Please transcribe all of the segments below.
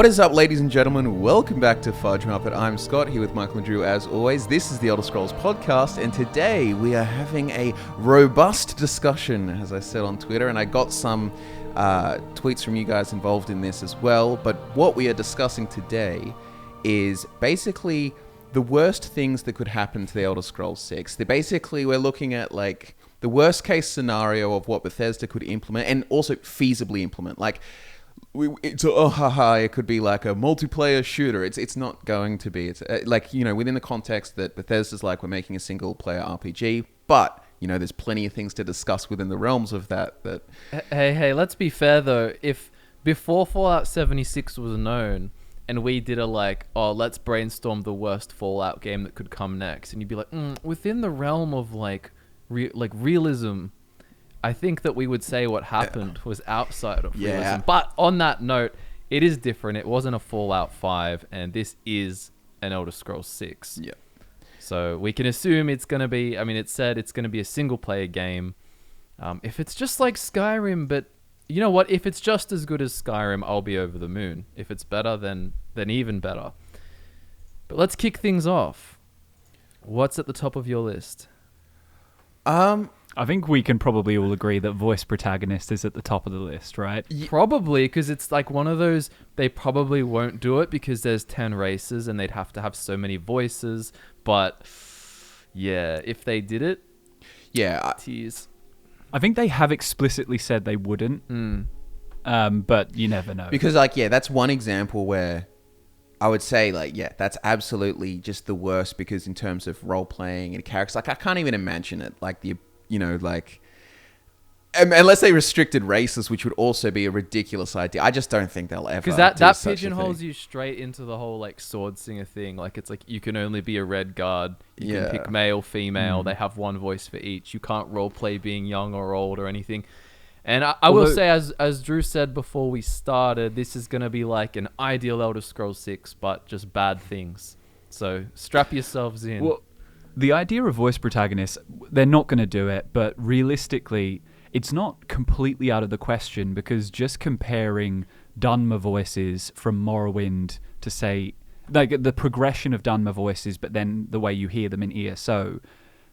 What is up, ladies and gentlemen? Welcome back to FudgeMuppet. I'm Scott, here with Michael and Drew as always. This is the Elder Scrolls podcast, and today we are having a robust discussion, as I said on Twitter, and I got some tweets from you guys involved in this as well. But what we are discussing today is basically the worst things that could happen to the Elder Scrolls 6. We're looking at like the worst case scenario of what Bethesda could implement and also feasibly implement. Like, it could be like a multiplayer shooter. It's not going to be. It's within the context that Bethesda's like, we're making a single player RPG, but there's plenty of things to discuss within the realms of that. Hey, let's be fair though. If before Fallout 76 was known, and we did let's brainstorm the worst Fallout game that could come next, and you'd be like, within the realm of realism, I think that we would say what happened was outside of realism. But on that note, it is different. It wasn't a Fallout 5, and this is an Elder Scrolls 6. Yeah. So we can assume it's going to be, it said it's going to be a single-player game. If it's just like Skyrim, but you know what? If it's just as good as Skyrim, I'll be over the moon. If it's better, then even better. But let's kick things off. What's at the top of your list? I think we can probably all agree that voice protagonist is at the top of the list, right? Probably, because it's like one of those, they probably won't do it because there's 10 races and they'd have to have so many voices. But yeah, if they did it, tease. I think they have explicitly said they wouldn't, but you never know. Because that's one example where I would say that's absolutely just the worst, because in terms of role playing and characters, I can't even imagine it. Unless they restricted races, which would also be a ridiculous idea. I just don't think they'll ever. Because that pigeonholes you straight into the whole sword singer thing. It's like you can only be a red guard. You can pick male, female. They have one voice for each. You can't role play being young or old or anything. And I will say, as Drew said before we started, this is going to be like an ideal Elder Scrolls 6, but just bad things. So strap yourselves in. Well, the idea of voice protagonists, they're not going to do it, but realistically, it's not completely out of the question, because just comparing Dunmer voices from Morrowind to, say, the progression of Dunmer voices, but then the way you hear them in ESO,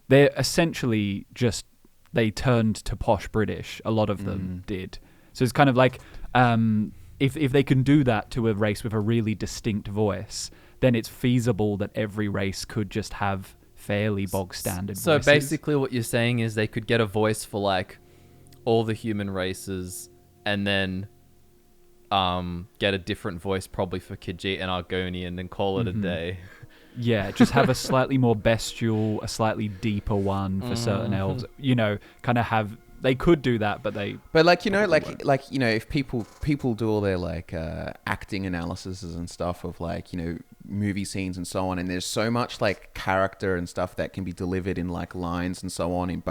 they're essentially just, they turned to posh British. A lot of them did. So it's kind of like, if they can do that to a race with a really distinct voice, then it's feasible that every race could just have fairly bog standard voices. So basically what you're saying is they could get a voice for all the human races, and then get a different voice probably for Khajiit and Argonian, and call it a day. Yeah, just have a slightly more bestial, a slightly deeper one for certain elves. Kind of have. They could do that, but they. But if people do all their acting analyses and stuff of movie scenes and so on, and there's so much character and stuff that can be delivered in lines and so on,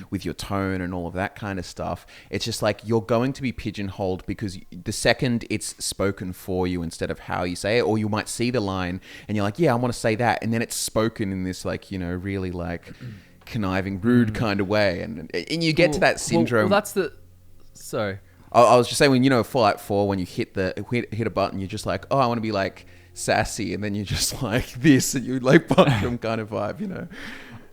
with your tone and all of that kind of stuff. It's just you're going to be pigeonholed, because the second it's spoken for you instead of how you say it, or you might see the line and you're like, yeah, I want to say that, and then it's spoken in this really conniving, rude kind of way, and you get to that syndrome. Well, that's the. Sorry. I was just saying, when Fallout 4, when you hit a button, you're just like, oh, I want to be sassy, and then you're just this, and you punch them kind of vibe,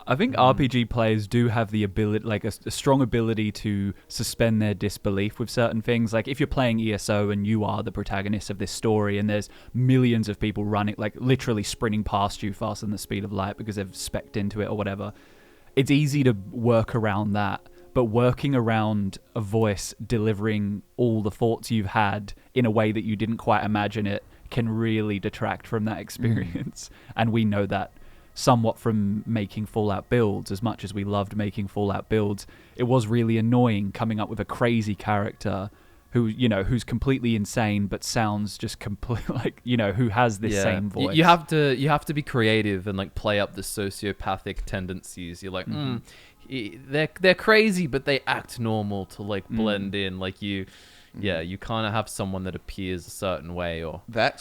I think RPG players do have the ability, a strong ability to suspend their disbelief with certain things. If you're playing ESO and you are the protagonist of this story, and there's millions of people running, literally sprinting past you faster than the speed of light because they've specced into it or whatever, it's easy to work around that. But working around a voice delivering all the thoughts you've had in a way that you didn't quite imagine it can really detract from that experience. And we know that somewhat from making Fallout builds. As much as we loved making Fallout builds, it was really annoying coming up with a crazy character who, who's completely insane but sounds just who has this same voice. You have to be creative and play up the sociopathic tendencies. You're they're crazy, but they act normal to blend in. You kind of have someone that appears a certain way, or that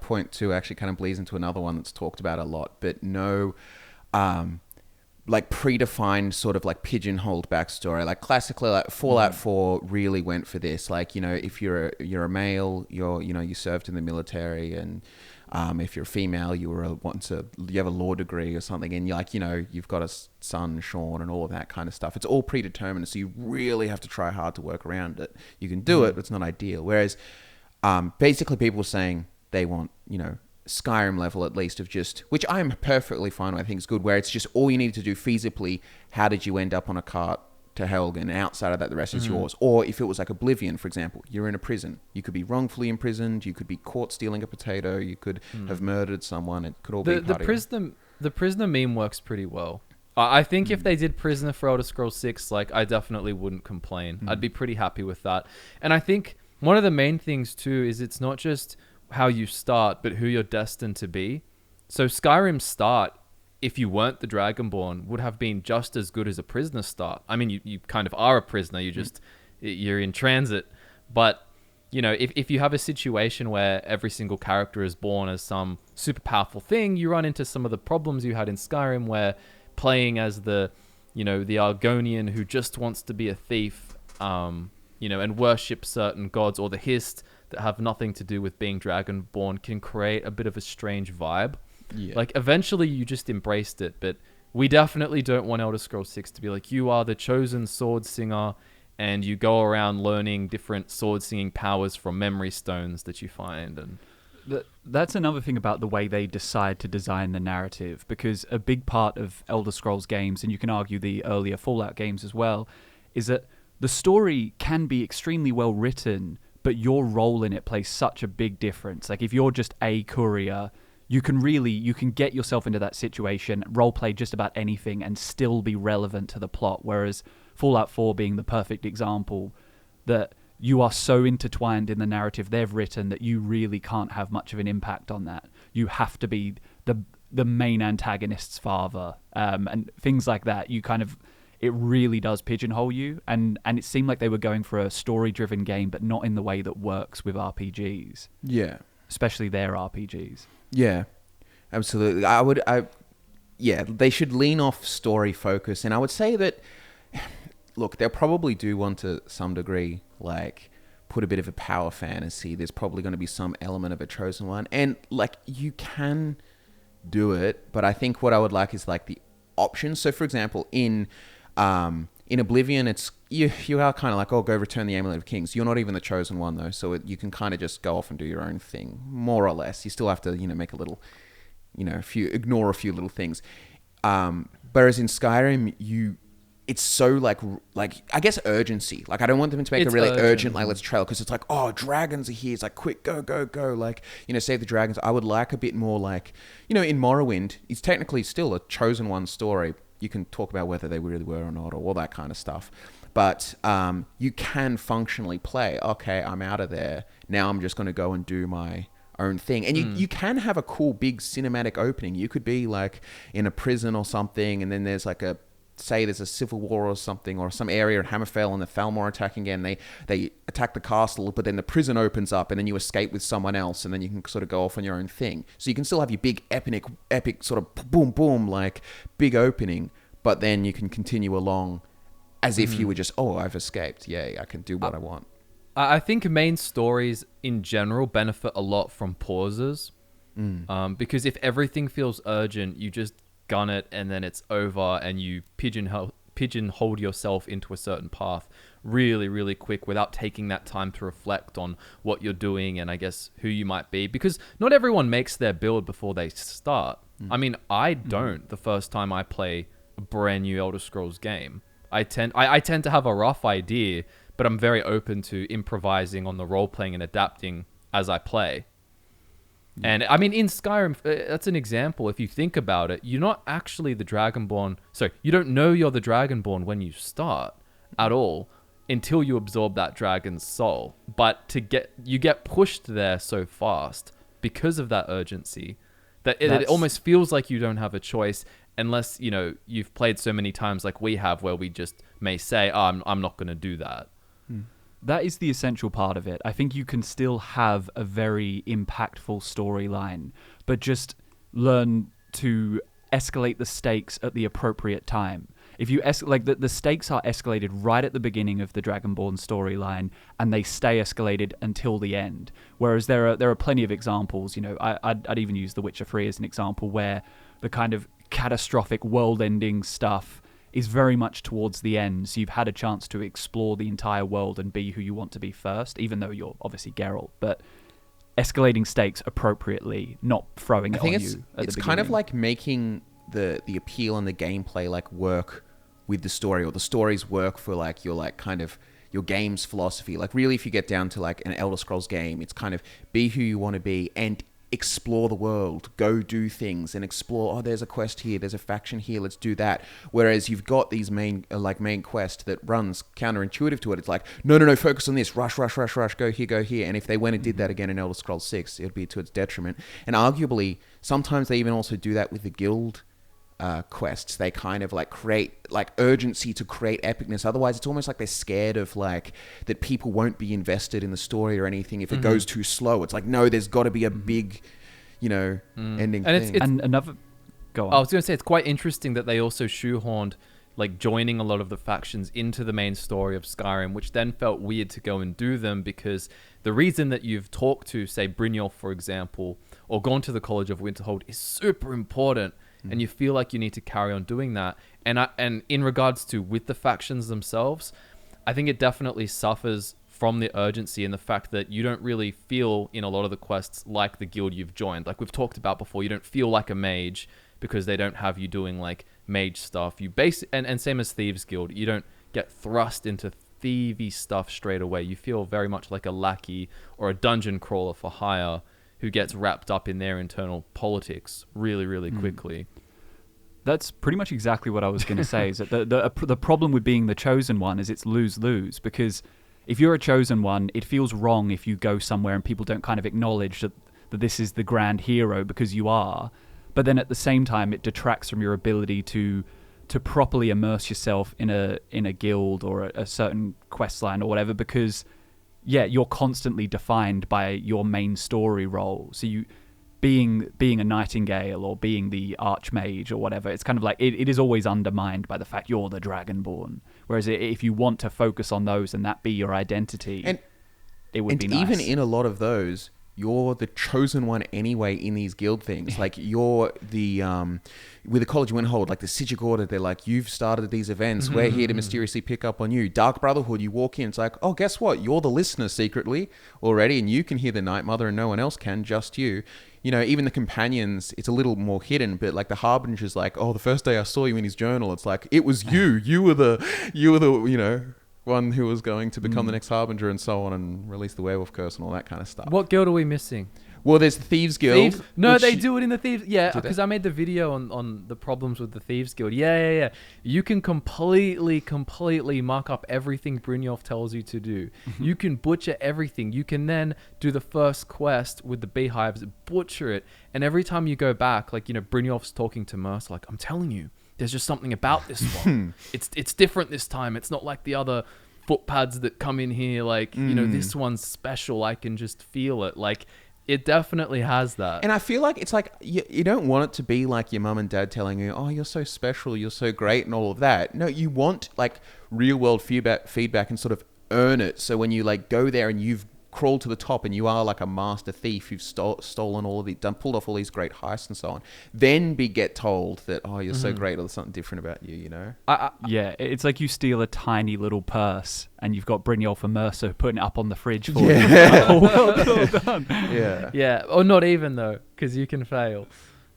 point too actually kind of bleeds into another one that's talked about a lot, but like predefined sort of like pigeonholed backstory. Like classically, like Fallout 4 really went for this. Like, you know, if you're a male, you served in the military, and if you're a female, you have a law degree or something, and you're like, you know, you've got a son, Sean, and all of that kind of stuff. It's all predetermined, so you really have to try hard to work around it. You can do it, but it's not ideal. Whereas basically people were saying they want, you know, Skyrim level at least of just, which I'm perfectly fine with, I think it's good, where it's just all you need to do feasibly, how did you end up on a cart to Helgen, and outside of that the rest is yours. Or if it was like Oblivion, for example, you're in a prison, you could be wrongfully imprisoned, you could be caught stealing a potato, you could have murdered someone, it could all be part of the prisoner meme works pretty well. I think if they did Prisoner for Elder Scrolls 6, like, I definitely wouldn't complain. I'd be pretty happy with that. And I think one of the main things too is it's not just how you start, but who you're destined to be. So Skyrim's start, if you weren't the Dragonborn, would have been just as good as a prisoner start. I mean, you kind of are a prisoner, you're in transit. But, you know, if you have a situation where every single character is born as some super powerful thing, you run into some of the problems you had in Skyrim, where playing as the Argonian who just wants to be a thief, you know, and worship certain gods, or the Hist, that have nothing to do with being Dragonborn, can create a bit of a strange vibe. Yeah. Like, eventually you just embraced it, but we definitely don't want Elder Scrolls 6 to be like, you are the chosen sword singer, and you go around learning different sword singing powers from memory stones that you find. And that's another thing about the way they decide to design the narrative, because a big part of Elder Scrolls games, and you can argue the earlier Fallout games as well, is that the story can be extremely well written, but your role in it plays such a big difference. Like, if you're just a courier, you can get yourself into that situation, roleplay just about anything, and still be relevant to the plot. Whereas Fallout 4 being the perfect example, that you are so intertwined in the narrative they've written that you really can't have much of an impact on that. You have to be the main antagonist's father, and things like that. You kind of... It really does pigeonhole you, and it seemed like they were going for a story-driven game, but not in the way that works with RPGs. Yeah. Especially their RPGs. Yeah, absolutely. They should lean off story focus, and I would say that, look, they'll probably do want to some degree, like, put a bit of a power fantasy. There's probably going to be some element of a chosen one, and, like, you can do it, but I think what I would like is, like, the options. So, for example, in Oblivion, it's you are kind of like, oh, go return the Amulet of Kings. You're not even the chosen one, though, so you can kind of just go off and do your own thing, more or less. You still have to, you know, make a little, you know, ignore a few little things. Whereas in Skyrim, it's so like I guess urgency. Like, I don't want them to make it really urgent, like, let's trail, because it's like, oh, dragons are here. It's like, quick, go, like, you know, save the dragons. I would like a bit more like, you know, in Morrowind, it's technically still a chosen one story. You can talk about whether they really were or not, or all that kind of stuff. But you can functionally play, okay, I'm out of there. Now I'm just going to go and do my own thing. And you can have a cool, big cinematic opening. You could be like in a prison or something, and then there's like there's a civil war or something, or some area in Hammerfell and the Thalmor attacking again. They attack the castle, but then the prison opens up, and then you escape with someone else, and then you can sort of go off on your own thing. So you can still have your big epic sort of boom, boom, like big opening, but then you can continue along as if you were just, oh, I've escaped. Yay, I can do what I want. I think main stories in general benefit a lot from pauses. Because if everything feels urgent, you just gun it and then it's over, and you pigeonhole yourself into a certain path really, really quick without taking that time to reflect on what you're doing and I guess who you might be. Because not everyone makes their build before they start. I mean, I don't the first time I play a brand new Elder Scrolls game. I tend to have a rough idea, but I'm very open to improvising on the role-playing and adapting as I play. And I mean, in Skyrim, that's an example. If you think about it, you're not actually the Dragonborn. So you don't know you're the Dragonborn when you start at all until you absorb that dragon's soul. But you get pushed there so fast because of that urgency that it almost feels like you don't have a choice, unless, you know, you've played so many times like we have, where we just may say, oh, I'm not going to do that. That is the essential part of it. I think you can still have a very impactful storyline, but just learn to escalate the stakes at the appropriate time. If you the stakes are escalated right at the beginning of the Dragonborn storyline, and they stay escalated until the end. Whereas there are plenty of examples. You know, I'd even use The Witcher 3 as an example, where the kind of catastrophic world-ending stuff is very much towards the end. So you've had a chance to explore the entire world and be who you want to be first, even though you're obviously Geralt. But escalating stakes appropriately, not throwing it on you at the beginning. It's kind of like making the appeal and the gameplay like work with the story, or the stories work for like your like kind of your game's philosophy. Like really, if you get down to like an Elder Scrolls game, it's kind of be who you want to be and explore the world, go do things and explore. Oh, there's a quest here, there's a faction here, let's do that. Whereas you've got these main quest that runs counterintuitive to it. It's like no, focus on this, rush, go here. And if they went and did that again in Elder Scrolls 6, it would be to its detriment. And arguably, sometimes they even also do that with the guild quests. They kind of like create like urgency to create epicness. Otherwise, it's almost like they're scared of like that people won't be invested in the story or anything if it goes too slow. It's like, no, there's got to be a big, ending and thing. And another, go on. I was going to say, it's quite interesting that they also shoehorned like joining a lot of the factions into the main story of Skyrim, which then felt weird to go and do them, because the reason that you've talked to, say, Brynjolf, for example, or gone to the College of Winterhold is super important. And you feel like you need to carry on doing that. And in regards to with the factions themselves, I think it definitely suffers from the urgency and the fact that you don't really feel in a lot of the quests like the guild you've joined. Like we've talked about before, you don't feel like a mage because they don't have you doing like mage stuff. And same as Thieves Guild, you don't get thrust into thievy stuff straight away. You feel very much like a lackey or a dungeon crawler for hire who gets wrapped up in their internal politics really, really quickly. That's pretty much exactly what I was going to say. Is that the problem with being the chosen one is it's lose-lose, because if you're a chosen one, it feels wrong if you go somewhere and people don't kind of acknowledge that this is the grand hero, because you are. But then at the same time, it detracts from your ability to properly immerse yourself in a guild or a certain quest line or whatever, because you're constantly defined by your main story role. So you being a nightingale or being the archmage or whatever, it's kind of like it is always undermined by the fact you're the Dragonborn. Whereas if you want to focus on those and that be your identity, it would be nice. And even in a lot of those, you're the chosen one anyway in these guild things. Like you're the with the College of Winterhold, like the Sigic Order, they're like, you've started these events. We're here to mysteriously pick up on you. Dark Brotherhood, you walk in, it's like, oh, guess what? You're the listener secretly already, and you can hear the Night Mother, and no one else can, just you. Even the companions, it's a little more hidden, but like the Harbinger's like, oh, the first day I saw you in his journal, it's like, it was you. You were the one who was going to become the next Harbinger and so on, and release the werewolf curse and all that kind of stuff. What guild are we missing? Well, there's the Thieves Guild. No, they do it in the Thieves. Yeah, because I made the video on the problems with the Thieves Guild. Yeah. You can completely muck up everything Brynjolf tells you to do. You can butcher everything. You can then do the first quest with the beehives, butcher it, and every time you go back, like, Brynjolf's talking to Mercer, like, I'm telling you, there's just something about this one. It's different this time. It's not like the other footpads that come in here. Like, this one's special. I can just feel it. Like, it definitely has that. And I feel like it's like you don't want it to be like your mum and dad telling you, oh, you're so special, you're so great and all of that. No, you want like real world feedback and sort of earn it. So when you like go there and you've crawled to the top and you are like a master thief, you've stolen all of the, pulled off all these great heists and so on, then get told that, oh, you're so great, or there's something different about you, it's like you steal a tiny little purse and you've got Brynjolf and Mercer putting it up on the fridge for you. Oh, well done. Yeah. Or not even though, because you can fail.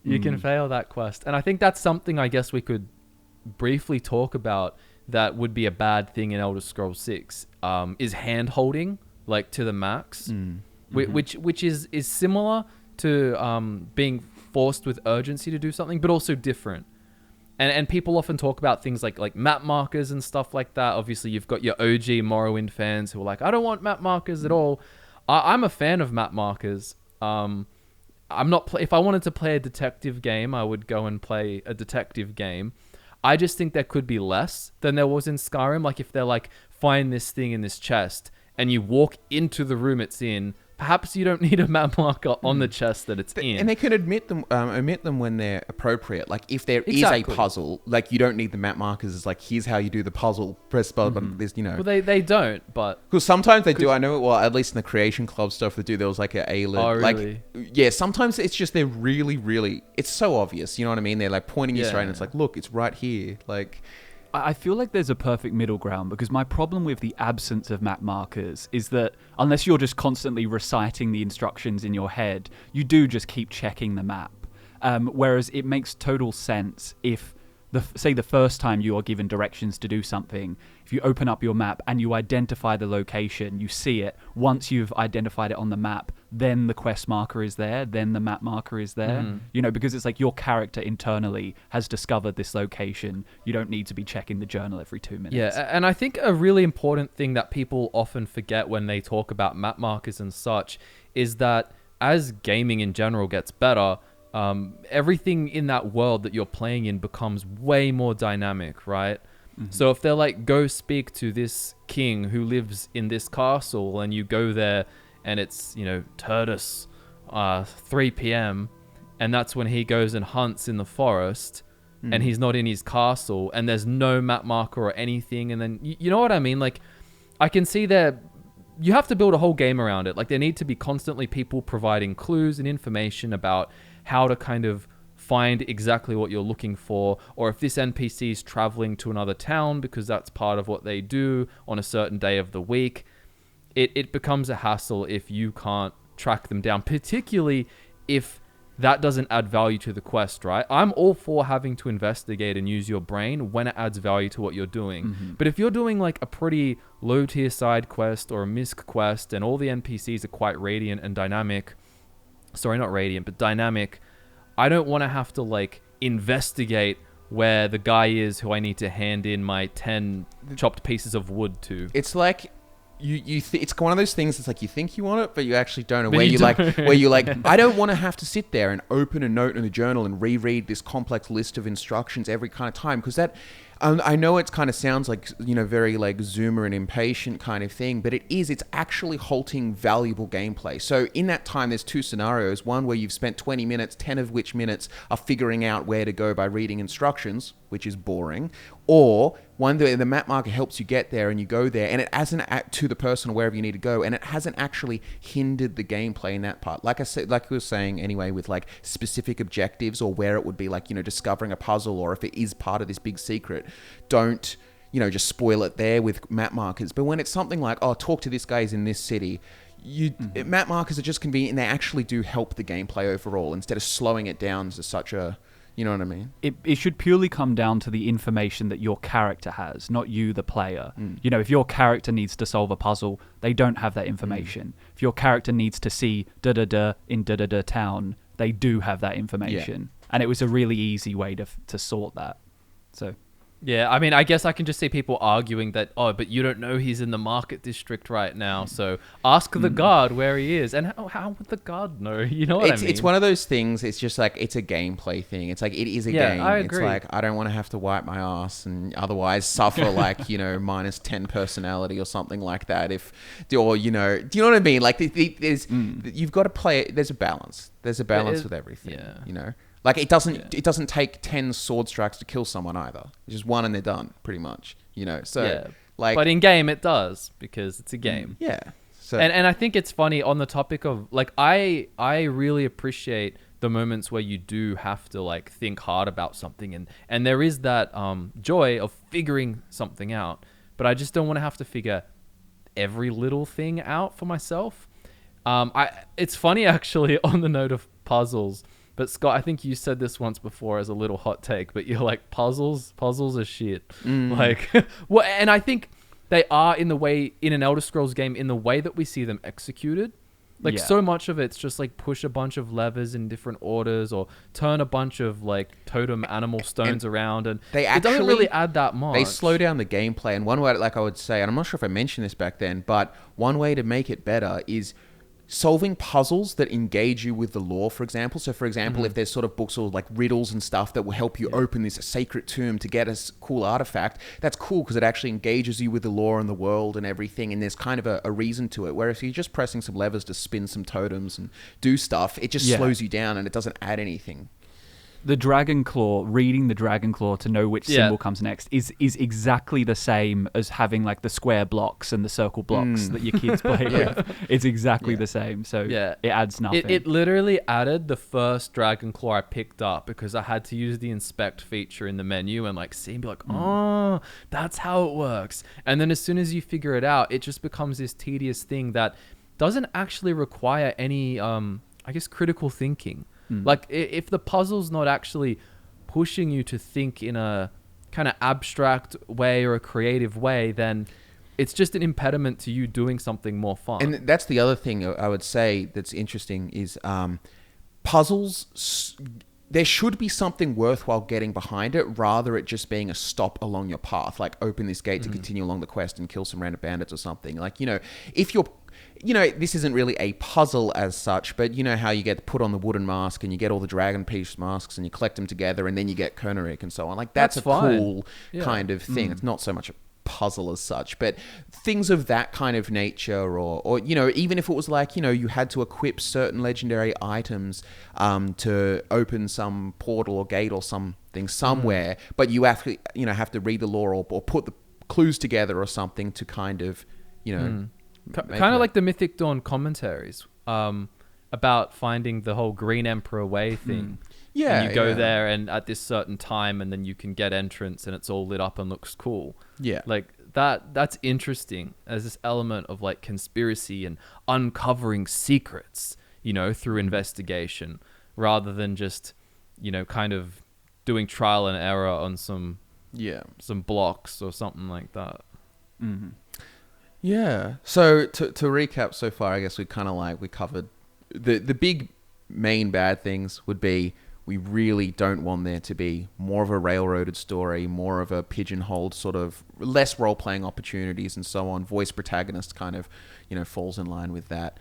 You can fail that quest. And I think that's something I guess we could briefly talk about that would be a bad thing in Elder Scrolls 6, is hand-holding, like to the max, which is similar to being forced with urgency to do something, but also different. And people often talk about things like map markers and stuff like that. Obviously, you've got your OG Morrowind fans who are like, I don't want map markers at all. I'm a fan of map markers. I'm not. If I wanted to play a detective game, I would go and play a detective game. I just think there could be less than there was in Skyrim. Like if they're like, find this thing in this chest, and you walk into the room it's in, perhaps you don't need a map marker on the chest that it's in. And they can omit them when they're appropriate. Like if there is a Exactly. puzzle, like you don't need the map markers. It's like, here's how you do the puzzle. Press button. This, you know. Well, they don't, but Because sometimes they do. I know. Well, at least in the Creation Club stuff they do. There was like a Oh, really? like yeah. Sometimes it's just they're really. It's so obvious. You know what I mean? They're like pointing you straight, and it's like, look, it's right here. Like. I feel like there's a perfect middle ground, because my problem with the absence of map markers is that unless you're just constantly reciting the instructions in your head, you do just keep checking the map. Whereas it makes total sense if, say the first time you are given directions to do something, if you open up your map and you identify the location, you see it. Once you've identified it on the map, then the quest marker is there, then the map marker is there. You know, because it's like your character internally has discovered this location. You don't need to be checking the journal every 2 minutes. Yeah, and I think a really important thing that people often forget when they talk about map markers and such is that as gaming in general gets better, everything in that world that you're playing in becomes way more dynamic, right? So if they're like, go speak to this king who lives in this castle, and you go there and it's, you know, Turtus, 3 p.m. and that's when he goes and hunts in the forest, and he's not in his castle, and there's no map marker or anything, and then you know what I mean? Like, I can see there, you have to build a whole game around it. Like, there need to be constantly people providing clues and information about how to kind of find exactly what you're looking for, or if this NPC is traveling to another town because that's part of what they do on a certain day of the week. It becomes a hassle if you can't track them down, particularly if that doesn't add value to the quest, right? I'm all for having to investigate and use your brain when it adds value to what you're doing. But if you're doing like a pretty low tier side quest or a misc quest and all the NPCs are quite radiant and dynamic, sorry, not radiant, but dynamic, I don't want to have to like investigate where the guy is who I need to hand in my 10 chopped pieces of wood to. It's like it's one of those things. It's like you think you want it, but you actually don't. But Where you you don't. like, where you like, I don't want to have to sit there and open a note in a journal and reread this complex list of instructions every kind of time, because that. I know it kind of sounds like, you know, very like zoomer and impatient kind of thing, but it's actually halting valuable gameplay. So in that time, there's two scenarios. One where you've spent 20 minutes, 10 of which minutes are figuring out where to go by reading instructions, which is boring. Or one where the map marker helps you get there and you go there, and it hasn't to the person or wherever you need to go, and it hasn't actually hindered the gameplay in that part. Like I said, like we were saying anyway, with like specific objectives, or where it would be like, you know, discovering a puzzle, or if it is part of this big secret, don't, you know, just spoil it there with map markers. But when it's something like, oh, talk to this guy's in this city, map markers are just convenient, and they actually do help the gameplay overall instead of slowing it down to such a, you know what I mean? It should purely come down to the information that your character has, not you, the player. You know, if your character needs to solve a puzzle, they don't have that information. If your character needs to see da-da-da in da-da-da town, they do have that information. And it was a really easy way to sort that. So... Yeah, I mean, I guess I can just see people arguing that, oh, but you don't know he's in the market district right now, so ask the guard where he is. And how would the guard know? You know what I mean? It's one of those things, it's just like, it's a gameplay thing. It's like, it is a game. I agree. It's like, I don't want to have to wipe my ass and otherwise suffer like, you know, minus 10 personality or something like that. Or, you know, do you know what I mean? Like, you've got to play it. There's a balance. There's a balance with everything, you know? Like, it doesn't take 10 sword strikes to kill someone either. It's just one and they're done, pretty much, you know? So, like... But in game, it does, because it's a game. Yeah. So, and I think it's funny on the topic of, like, I really appreciate the moments where you do have to, like, think hard about something. And there is that joy of figuring something out. But I just don't want to have to figure every little thing out for myself. It's funny, actually, on the note of puzzles... But Scott, I think you said this once before as a little hot take, but you're like, puzzles are shit. Like, well, and I think they are in an Elder Scrolls game, in the way that we see them executed. Like, so much of it's just like push a bunch of levers in different orders, or turn a bunch of like totem animal stones around, and it doesn't really add that much. They slow down the gameplay, and one way, like I would say, and I'm not sure if I mentioned this back then, but one way to make it better is solving puzzles that engage you with the lore, for example. So, for example, if there's sort of books or like riddles and stuff that will help you open this sacred tomb to get a cool artifact, that's cool because it actually engages you with the lore and the world and everything, and there's kind of a reason to it. Whereas if you're just pressing some levers to spin some totems and do stuff, it just slows you down and it doesn't add anything. The Dragon Claw, reading the Dragon Claw to know which symbol comes next is exactly the same as having like the square blocks and the circle blocks that your kids play with. It's exactly the same. So it adds nothing. It literally added the first Dragon Claw I picked up because I had to use the inspect feature in the menu and like see and be like, oh, that's how it works. And then as soon as you figure it out, it just becomes this tedious thing that doesn't actually require any, I guess, critical thinking. Like if the puzzle's not actually pushing you to think in a kind of abstract way or a creative way, then it's just an impediment to you doing something more fun. And that's the other thing I would say that's interesting is puzzles. There should be something worthwhile getting behind it, rather it just being a stop along your path, like open this gate to continue along the quest and kill some random bandits or something. Like, if you're this isn't really a puzzle as such, but you know how you get put on the wooden mask and you get all the dragon piece masks and you collect them together and then you get Koenig and so on. Like that's a fine. cool kind of thing. It's not so much a puzzle as such, but things of that kind of nature, or even if it was like, you had to equip certain legendary items to open some portal or gate or something somewhere, but you have to read the lore or put the clues together or something to kind of, kind of like the Mythic Dawn commentaries about finding the whole Green Emperor Way thing. And you go there and at this certain time, and then you can get entrance and it's all lit up and looks cool. Yeah. Like that's interesting as this element of like conspiracy and uncovering secrets, through investigation, rather than just, kind of doing trial and error on some blocks or something like that. Mm-hmm. Yeah. So to recap so far, I guess we covered the big main bad things would be we really don't want there to be more of a railroaded story, more of a pigeonholed sort of less role-playing opportunities and so on. Voice protagonist kind of, falls in line with that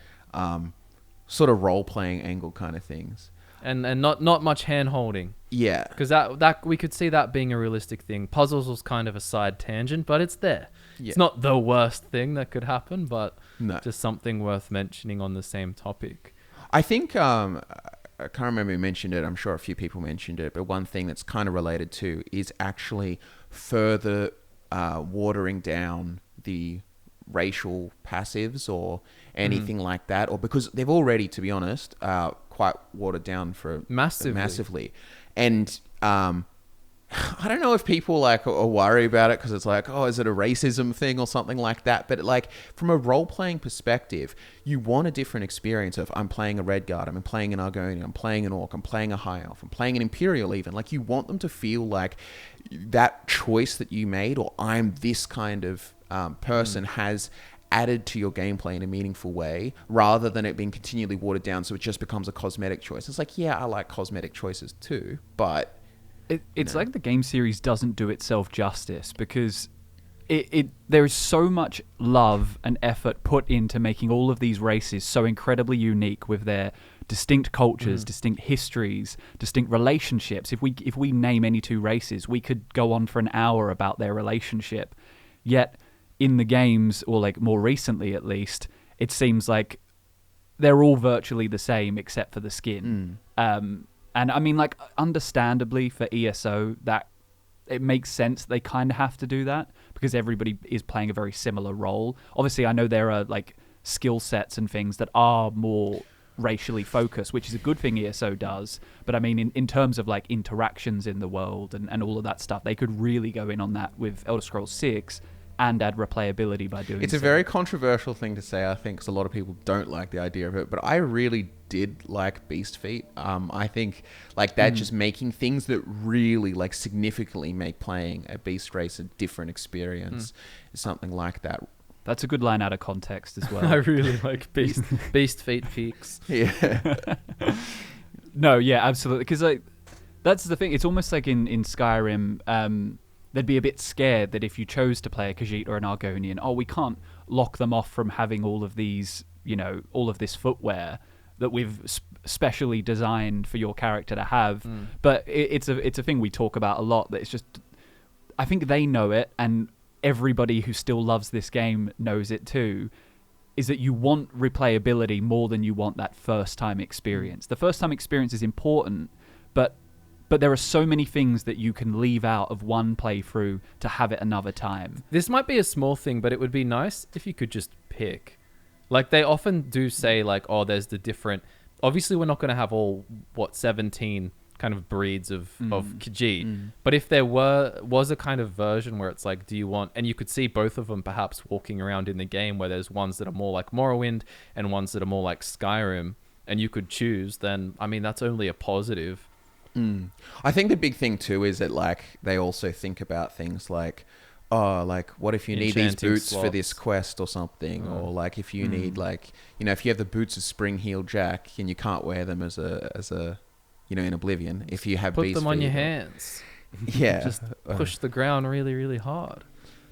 sort of role-playing angle kind of things. And not much hand-holding. Yeah. Because that we could see that being a realistic thing. Puzzles was kind of a side tangent, but it's there. Yeah. It's not the worst thing that could happen, but just something worth mentioning on the same topic. I think, I can't remember who mentioned it. I'm sure a few people mentioned it, but one thing that's kind of related to is actually further watering down the racial passives or anything like that, or because they've already, to be honest, quite watered down for massively. And I don't know if people are worried about it because it's like, oh, is it a racism thing or something like that? But like from a role-playing perspective, you want a different experience of I'm playing a Red Guard, I'm playing an Argonian, I'm playing an Orc, I'm playing a High Elf, I'm playing an Imperial even. Like you want them to feel like that choice that you made, or I'm this kind of person has added to your gameplay in a meaningful way, rather than it being continually watered down so it just becomes a cosmetic choice. It's like, yeah, I like cosmetic choices too, but it's like the game series doesn't do itself justice, because there is so much love and effort put into making all of these races so incredibly unique with their distinct cultures, distinct histories, distinct relationships. If we name any two races, we could go on for an hour about their relationship. Yet in the games, or like more recently at least, it seems like they're all virtually the same except for the skin. And I mean, like, understandably for ESO, that it makes sense they kind of have to do that because everybody is playing a very similar role. Obviously, I know there are like skill sets and things that are more racially focused, which is a good thing ESO does. But I mean, in terms of like interactions in the world and all of that stuff, they could really go in on that with Elder Scrolls 6 and add replayability by doing It's a very controversial thing to say, I think, because a lot of people don't like the idea of it, but I really did like Beast Feet. I think like that just making things that really like significantly make playing a beast race a different experience is something like that. That's a good line out of context as well. I really like Beast Feet Peaks. Yeah. No, yeah, absolutely. Because like, that's the thing. It's almost like in Skyrim, they'd be a bit scared that if you chose to play a Khajiit or an Argonian, we can't lock them off from having all of these all of this footwear that we've specially designed for your character to have. But it's a thing we talk about a lot, that it's just, I think they know it, and everybody who still loves this game knows it too, is that you want replayability more than you want that first time experience. The first time experience is important, but there are so many things that you can leave out of one playthrough to have it another time. This might be a small thing, but it would be nice if you could just pick. Like, they often do say, like, oh, there's the different... Obviously, we're not going to have all, 17 kind of breeds of Khajiit. But if there was a kind of version where it's like, do you want... And you could see both of them perhaps walking around in the game, where there's ones that are more like Morrowind and ones that are more like Skyrim, and you could choose, then, I mean, that's only a positive. I think the big thing too is that, like, they also think about things like, oh, like, what if you need these boots for this quest or something, or like if you need, like, if you have the boots of Spring Heel Jack and you can't wear them as a in Oblivion, if you have put them on your hands, just push the ground really, really hard.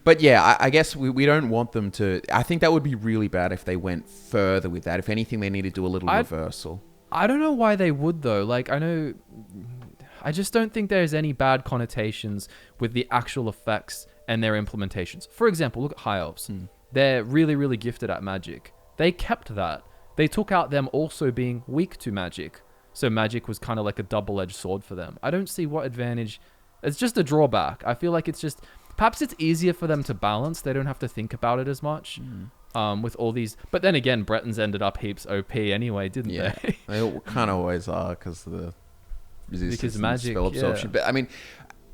But yeah, I guess we don't want them to. I think that would be really bad if they went further with that. If anything, they need to do a little reversal. I don't know why they would, though. Like, I just don't think there's any bad connotations with the actual effects and their implementations. For example, look at High Elves. They're really, really gifted at magic. They kept that. They took out them also being weak to magic. So magic was kind of like a double-edged sword for them. I don't see what advantage... It's just a drawback. I feel like it's just... Perhaps it's easier for them to balance. They don't have to think about it as much. With all these... But then again, Bretons ended up heaps OP anyway, didn't they? They kind of always are, because of the resistance, because magic, spell absorption. But I mean,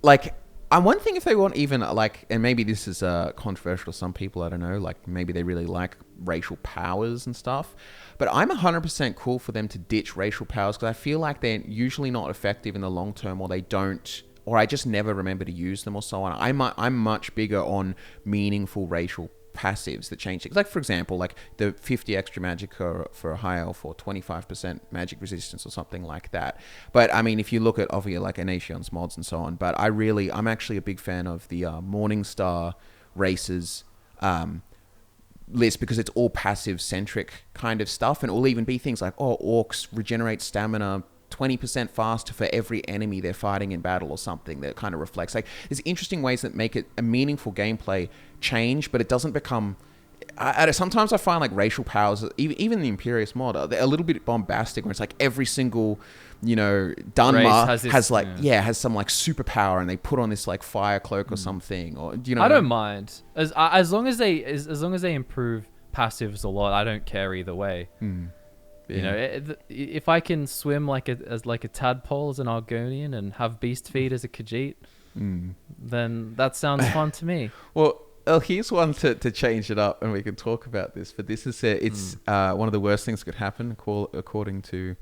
like, one thing if they want even, like, and maybe this is controversial to some people, I don't know, like, maybe they really like racial powers and stuff, but I'm 100% cool for them to ditch racial powers, because I feel like they're usually not effective in the long term, or they don't... Or I just never remember to use them, or so on. I'm much bigger on meaningful racial passives that change things. Like, for example, like the 50 extra magic for a high elf, or 25% magic resistance or something like that. But I mean, if you look at obviously like Anation's mods and so on, but I'm actually a big fan of the Morningstar races list, because it's all passive centric kind of stuff, and it will even be things like, oh, orcs regenerate stamina 20% faster for every enemy they're fighting in battle, or something that kind of reflects. Like, there's interesting ways that make it a meaningful gameplay change, but it doesn't become... sometimes I find like racial powers, even the Imperious mod, they're a little bit bombastic, where it's like every single, Dunmer has some like superpower, and they put on this like fire cloak or something, or I don't mind as long as they improve passives a lot. I don't care either way. Yeah. If I can swim like a tadpole as an Argonian and have beast feed as a Khajiit, then that sounds fun to me. Well, here's one to change it up, and we can talk about this. But this is it's one of the worst things that could happen, according to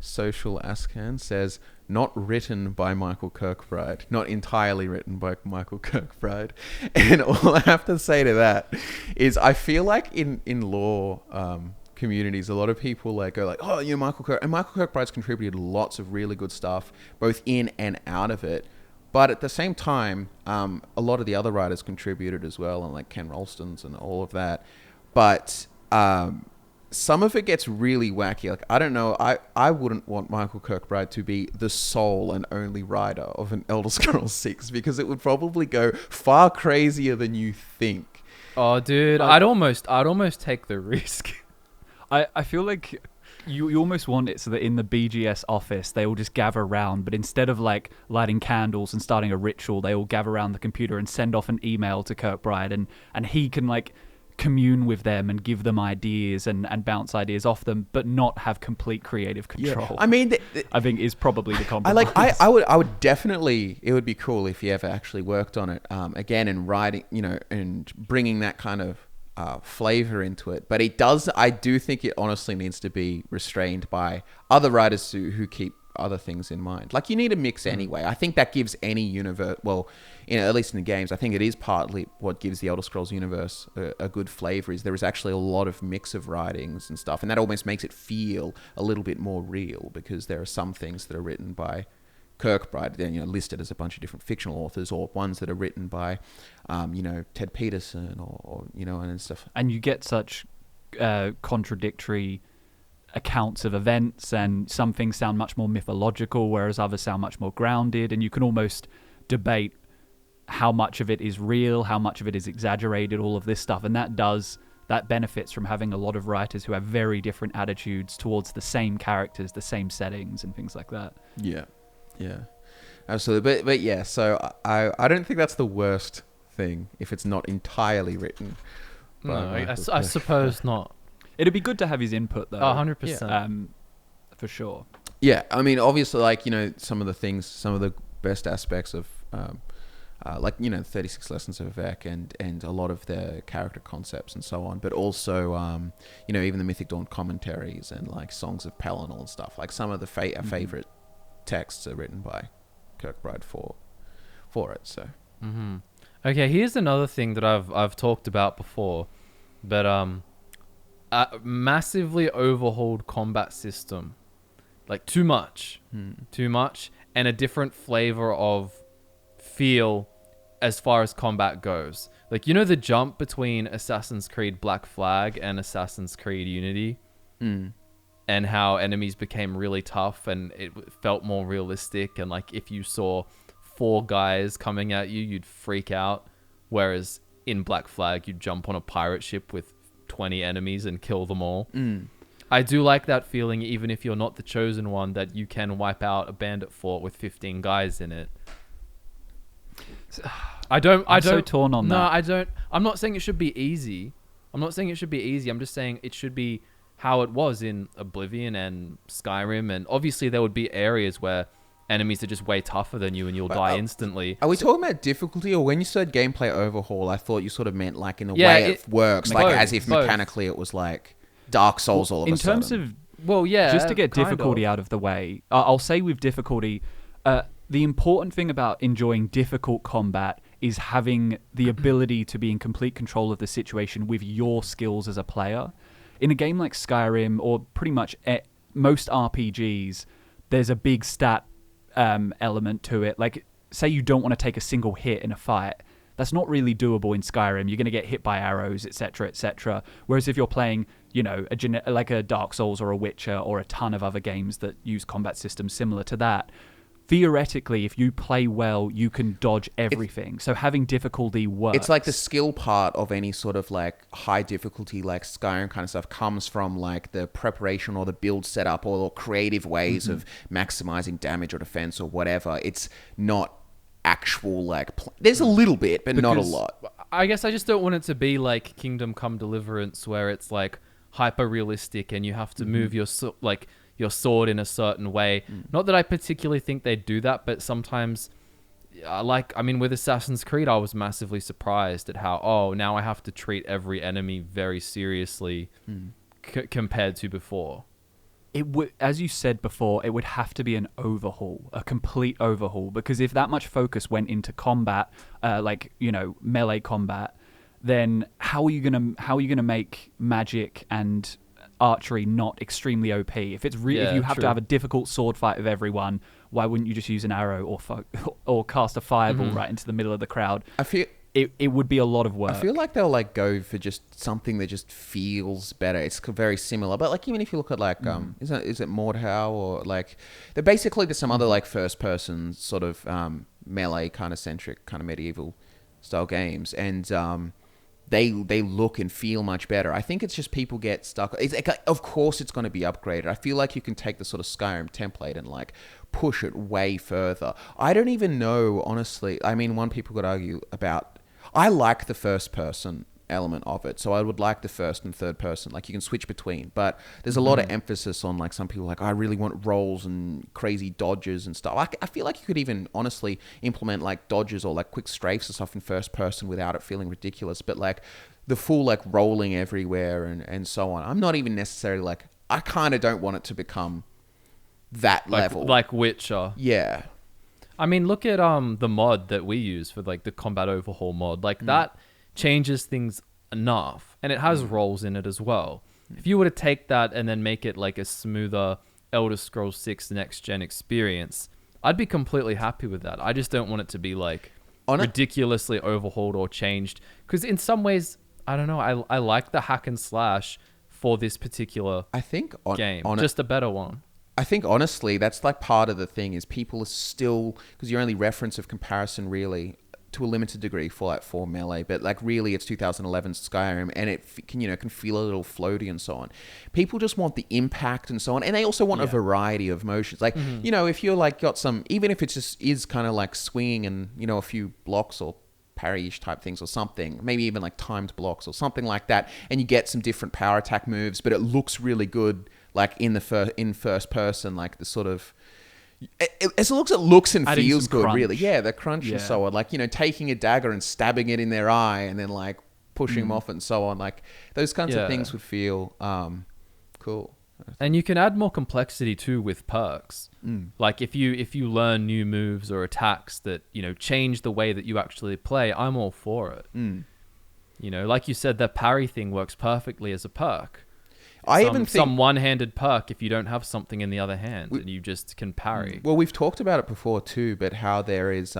Social Ascan. Says, not written by Michael Kirkbride, not entirely written by Michael Kirkbride. And all I have to say to that is, I feel like in lore communities, a lot of people like go like, oh, Michael Kirkbride's contributed lots of really good stuff, both in and out of it. But at the same time, a lot of the other writers contributed as well, and like Ken Rolston's and all of that. But some of it gets really wacky. Like, I don't know, I wouldn't want Michael Kirkbride to be the sole and only writer of an Elder Scrolls 6, because it would probably go far crazier than you think. Oh, dude, I'd almost take the risk. I feel like you almost want it so that in the BGS office they all just gather around, but instead of like lighting candles and starting a ritual, they all gather around the computer and send off an email to Kirkbride, and he can like commune with them and give them ideas and bounce ideas off them, but not have complete creative control. Yeah. I mean, I think is probably the compromise. I would definitely, it would be cool if you ever actually worked on it again, and writing, and bringing that kind of flavor into it. But I do think it honestly needs to be restrained by other writers who keep other things in mind. Like, you need a mix anyway. I think that gives any universe, at least in the games, I think it is partly what gives the Elder Scrolls universe a good flavor, is there is actually a lot of mix of writings and stuff, and that almost makes it feel a little bit more real, because there are some things that are written by Kirkbride, then listed as a bunch of different fictional authors, or ones that are written by Ted Peterson or and stuff. And you get such contradictory accounts of events, and some things sound much more mythological, whereas others sound much more grounded, and you can almost debate how much of it is real, how much of it is exaggerated, all of this stuff, and that benefits from having a lot of writers who have very different attitudes towards the same characters, the same settings, and things like that. Yeah, absolutely. But yeah, so I don't think that's the worst thing if it's not entirely written. No, I suppose not. It'd be good to have his input, though. 100%. For sure. Yeah, I mean, obviously, like, you know, some of the best aspects of, like, you know, 36 Lessons of Vec and a lot of their character concepts and so on, but also, you know, even the Mythic Dawn commentaries and, like, Songs of Pelennor and stuff. Like, some of the favorite texts are written by Kirkbride for it, so. Mm-hmm. Okay, here's another thing that I've talked about before, but, a massively overhauled combat system. Like, too much, and a different flavor of feel as far as combat goes. Like, you know, the jump between Assassin's Creed Black Flag and Assassin's Creed Unity, and how enemies became really tough and it felt more realistic, and like if you saw 4 guys coming at you, you'd freak out, whereas in Black Flag you'd jump on a pirate ship with 20 enemies and kill them all. I do like that feeling, even if you're not the chosen one, that you can wipe out a bandit fort with 15 guys in it. I'm so torn on that. No, I don't. I'm not saying it should be easy. I'm just saying it should be how it was in Oblivion and Skyrim, and obviously there would be areas where enemies are just way tougher than you and you'll die instantly. Are we talking about difficulty, or when you said gameplay overhaul, I thought you sort of meant like in the way it works, like as if mechanically it was like Dark Souls all of a sudden. In terms of, just to get difficulty out of the way, I'll say with difficulty, the important thing about enjoying difficult combat is having the ability to be in complete control of the situation with your skills as a player. In a game like Skyrim, or pretty much most RPGs, there's a big stat element to it. Like, say you don't want to take a single hit in a fight, that's not really doable in Skyrim. You're going to get hit by arrows, etc., etc. Whereas if you're playing, you know, like a Dark Souls or a Witcher or a ton of other games that use combat systems similar to that, theoretically, if you play well, you can dodge everything. So having difficulty works. It's like the skill part of any sort of like high difficulty, like Skyrim kind of stuff, comes from like the preparation or the build setup or creative ways of maximizing damage or defense or whatever. It's not actual like... There's a little bit, but not a lot. I guess I just don't want it to be like Kingdom Come Deliverance, where it's like hyper realistic and you have to move your sword in a certain way. Not that I particularly think they do that, but sometimes, with Assassin's Creed, I was massively surprised at how, now I have to treat every enemy very seriously compared to before. It would, as you said before, it would have to be an overhaul, a complete overhaul, because if that much focus went into combat, melee combat, then how are you gonna make magic and archery not extremely OP? If it's if you have to have a difficult sword fight with everyone, why wouldn't you just use an arrow or cast a fireball right into the middle of the crowd? I feel it would be a lot of work. I feel like they'll like go for just something that just feels better. It's very similar, but like even if you look at like is it Mordhau, or like there's some other like first person sort of melee kind of centric kind of medieval style games, and they look and feel much better. I think it's just people get stuck. It's like, of course it's going to be upgraded. I feel like you can take the sort of Skyrim template and like push it way further. I don't even know, honestly. I mean, one people could argue about... I like the first person element of it, so I would like the first and third person. Like you can switch between, but there's a lot of emphasis on like some people like, I really want rolls and crazy dodges and stuff. I feel like you could even honestly implement like dodges or like quick strafes or stuff in first person without it feeling ridiculous, but like the full like rolling everywhere and so on. I'm not even necessarily like, I kind of don't want it to become that level. Like Witcher. Yeah. I mean, look at the mod that we use for like the combat overhaul mod. Like that changes things enough, and it has rolls in it as well. If you were to take that and then make it like a smoother Elder Scrolls 6 next gen experience, I'd be completely happy with that. I just don't want it to be like ridiculously overhauled or changed, because in some ways, I don't know, I like the hack and slash, for this particular I think game. Just a better one. I think honestly, that's like part of the thing is people are still, because your only reference of comparison really, to a limited degree, Fallout 4 Melee, but like really it's 2011 Skyrim, and it can, can feel a little floaty and so on. People just want the impact and so on, and they also want a variety of motions. Like, if you're like got some, even if it just is kind of like swinging and, a few blocks or parry-ish type things or something, maybe even like timed blocks or something like that, and you get some different power attack moves, but it looks really good like in first person, like the sort of as long as it looks and adding feels good, crunch. really. Yeah, the crunch and so on. Like, taking a dagger and stabbing it in their eye and then like pushing them off and so on. Like those kinds of things would feel cool. And you can add more complexity too with perks. Like if you learn new moves or attacks that, change the way that you actually play, I'm all for it. Like you said, the parry thing works perfectly as a perk. I even think some one-handed perk if you don't have something in the other hand and you just can parry. Well, we've talked about it before too, but how there's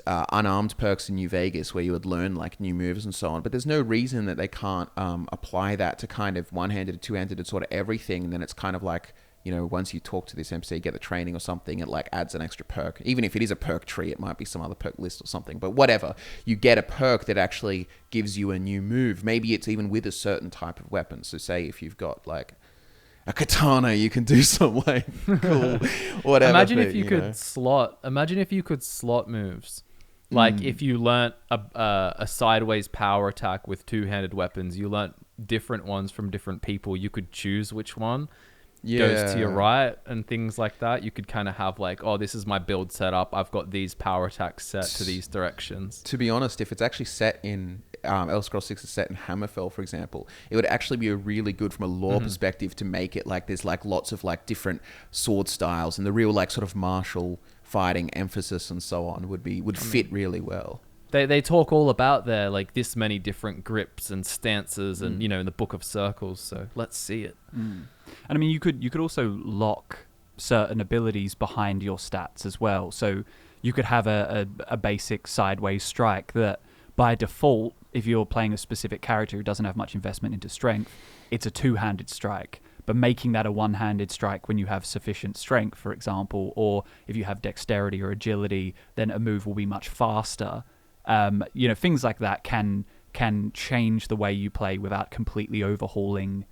unarmed perks in New Vegas where you would learn like new moves and so on, but there's no reason that they can't apply that to kind of one-handed, two-handed, sort of everything, and then it's kind of like, once you talk to this NPC, get the training or something, it like adds an extra perk. Even if it is a perk tree, it might be some other perk list or something. But whatever, you get a perk that actually gives you a new move. Maybe it's even with a certain type of weapon. So say if you've got like a katana, you can do some like cool whatever. Imagine if you could slot. Imagine if you could slot moves. Like if you learnt a sideways power attack with two-handed weapons, you learnt different ones from different people. You could choose which one goes to your right and things like that. You could kind of have like, oh, this is my build setup. I've got these power attacks set to these directions. To be honest, if it's actually set in Elder Scrolls 6 is set in Hammerfell, for example, it would actually be a really good from a lore perspective to make it like there's like lots of like different sword styles and the real like sort of martial fighting emphasis and so on would fit really well. They talk all about their like this many different grips and stances and in the Book of Circles, so let's see it. And I mean, you could also lock certain abilities behind your stats as well. So you could have a basic sideways strike that by default, if you're playing a specific character who doesn't have much investment into strength, it's a two-handed strike. But making that a one-handed strike when you have sufficient strength, for example, or if you have dexterity or agility, then a move will be much faster. Things like that can change the way you play without completely overhauling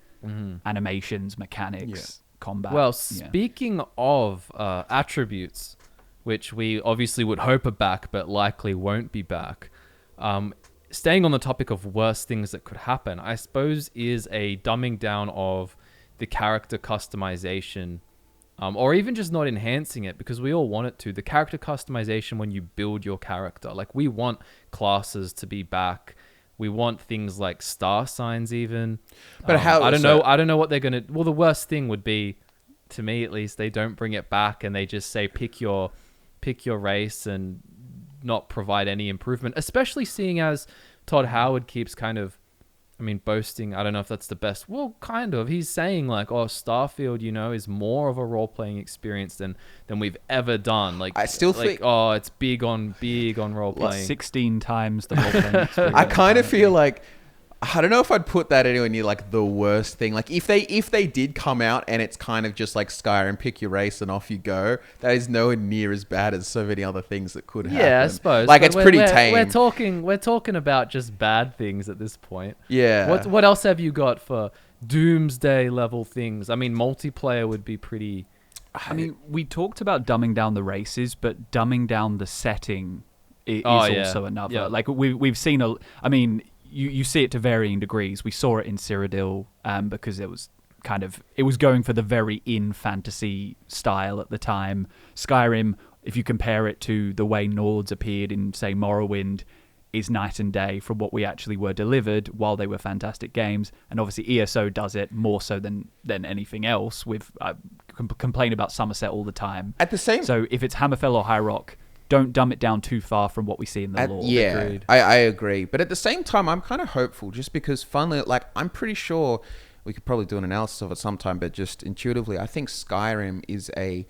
animations, mechanics, combat. Well, speaking of attributes, which we obviously would hope are back, but likely won't be back, staying on the topic of worst things that could happen, I suppose is a dumbing down of the character customization, or even just not enhancing it, because we all want it to. The character customization when you build your character. Like, we want classes to be back. We want things like star signs even. But how... I don't know what they're going to... Well, the worst thing would be, to me at least, they don't bring it back and they just say pick your race and not provide any improvement, especially seeing as Todd Howard keeps kind of, boasting. I don't know if that's the best. Well, kind of. He's saying like, oh, Starfield, is more of a role-playing experience than we've ever done. Like, I still think, oh, it's big on role-playing. 16 times the role-playing experience. I kind of feel like, I don't know if I'd put that anywhere near like the worst thing. Like if they did come out and it's kind of just like Skyrim, pick your race and off you go, that is nowhere near as bad as so many other things that could happen. Yeah, I suppose. Like it's pretty tame. We're talking about just bad things at this point. Yeah. What else have you got for doomsday level things? Multiplayer would be pretty. We talked about dumbing down the races, but dumbing down the setting is also another. Yeah. Like we've seen You see it to varying degrees. We saw it in Cyrodiil because it was going for the very in fantasy style at the time. Skyrim, if you compare it to the way Nords appeared in, say, Morrowind, is night and day from what we actually were delivered while they were fantastic games. And obviously ESO does it more so than anything else. With complain about Somerset all the time. So if it's Hammerfell or High Rock, don't dumb it down too far from what we see in the lore. Yeah, Agreed. I agree. But at the same time, I'm kind of hopeful just because funnily, like, I'm pretty sure we could probably do an analysis of it sometime, but just intuitively, I think Skyrim is a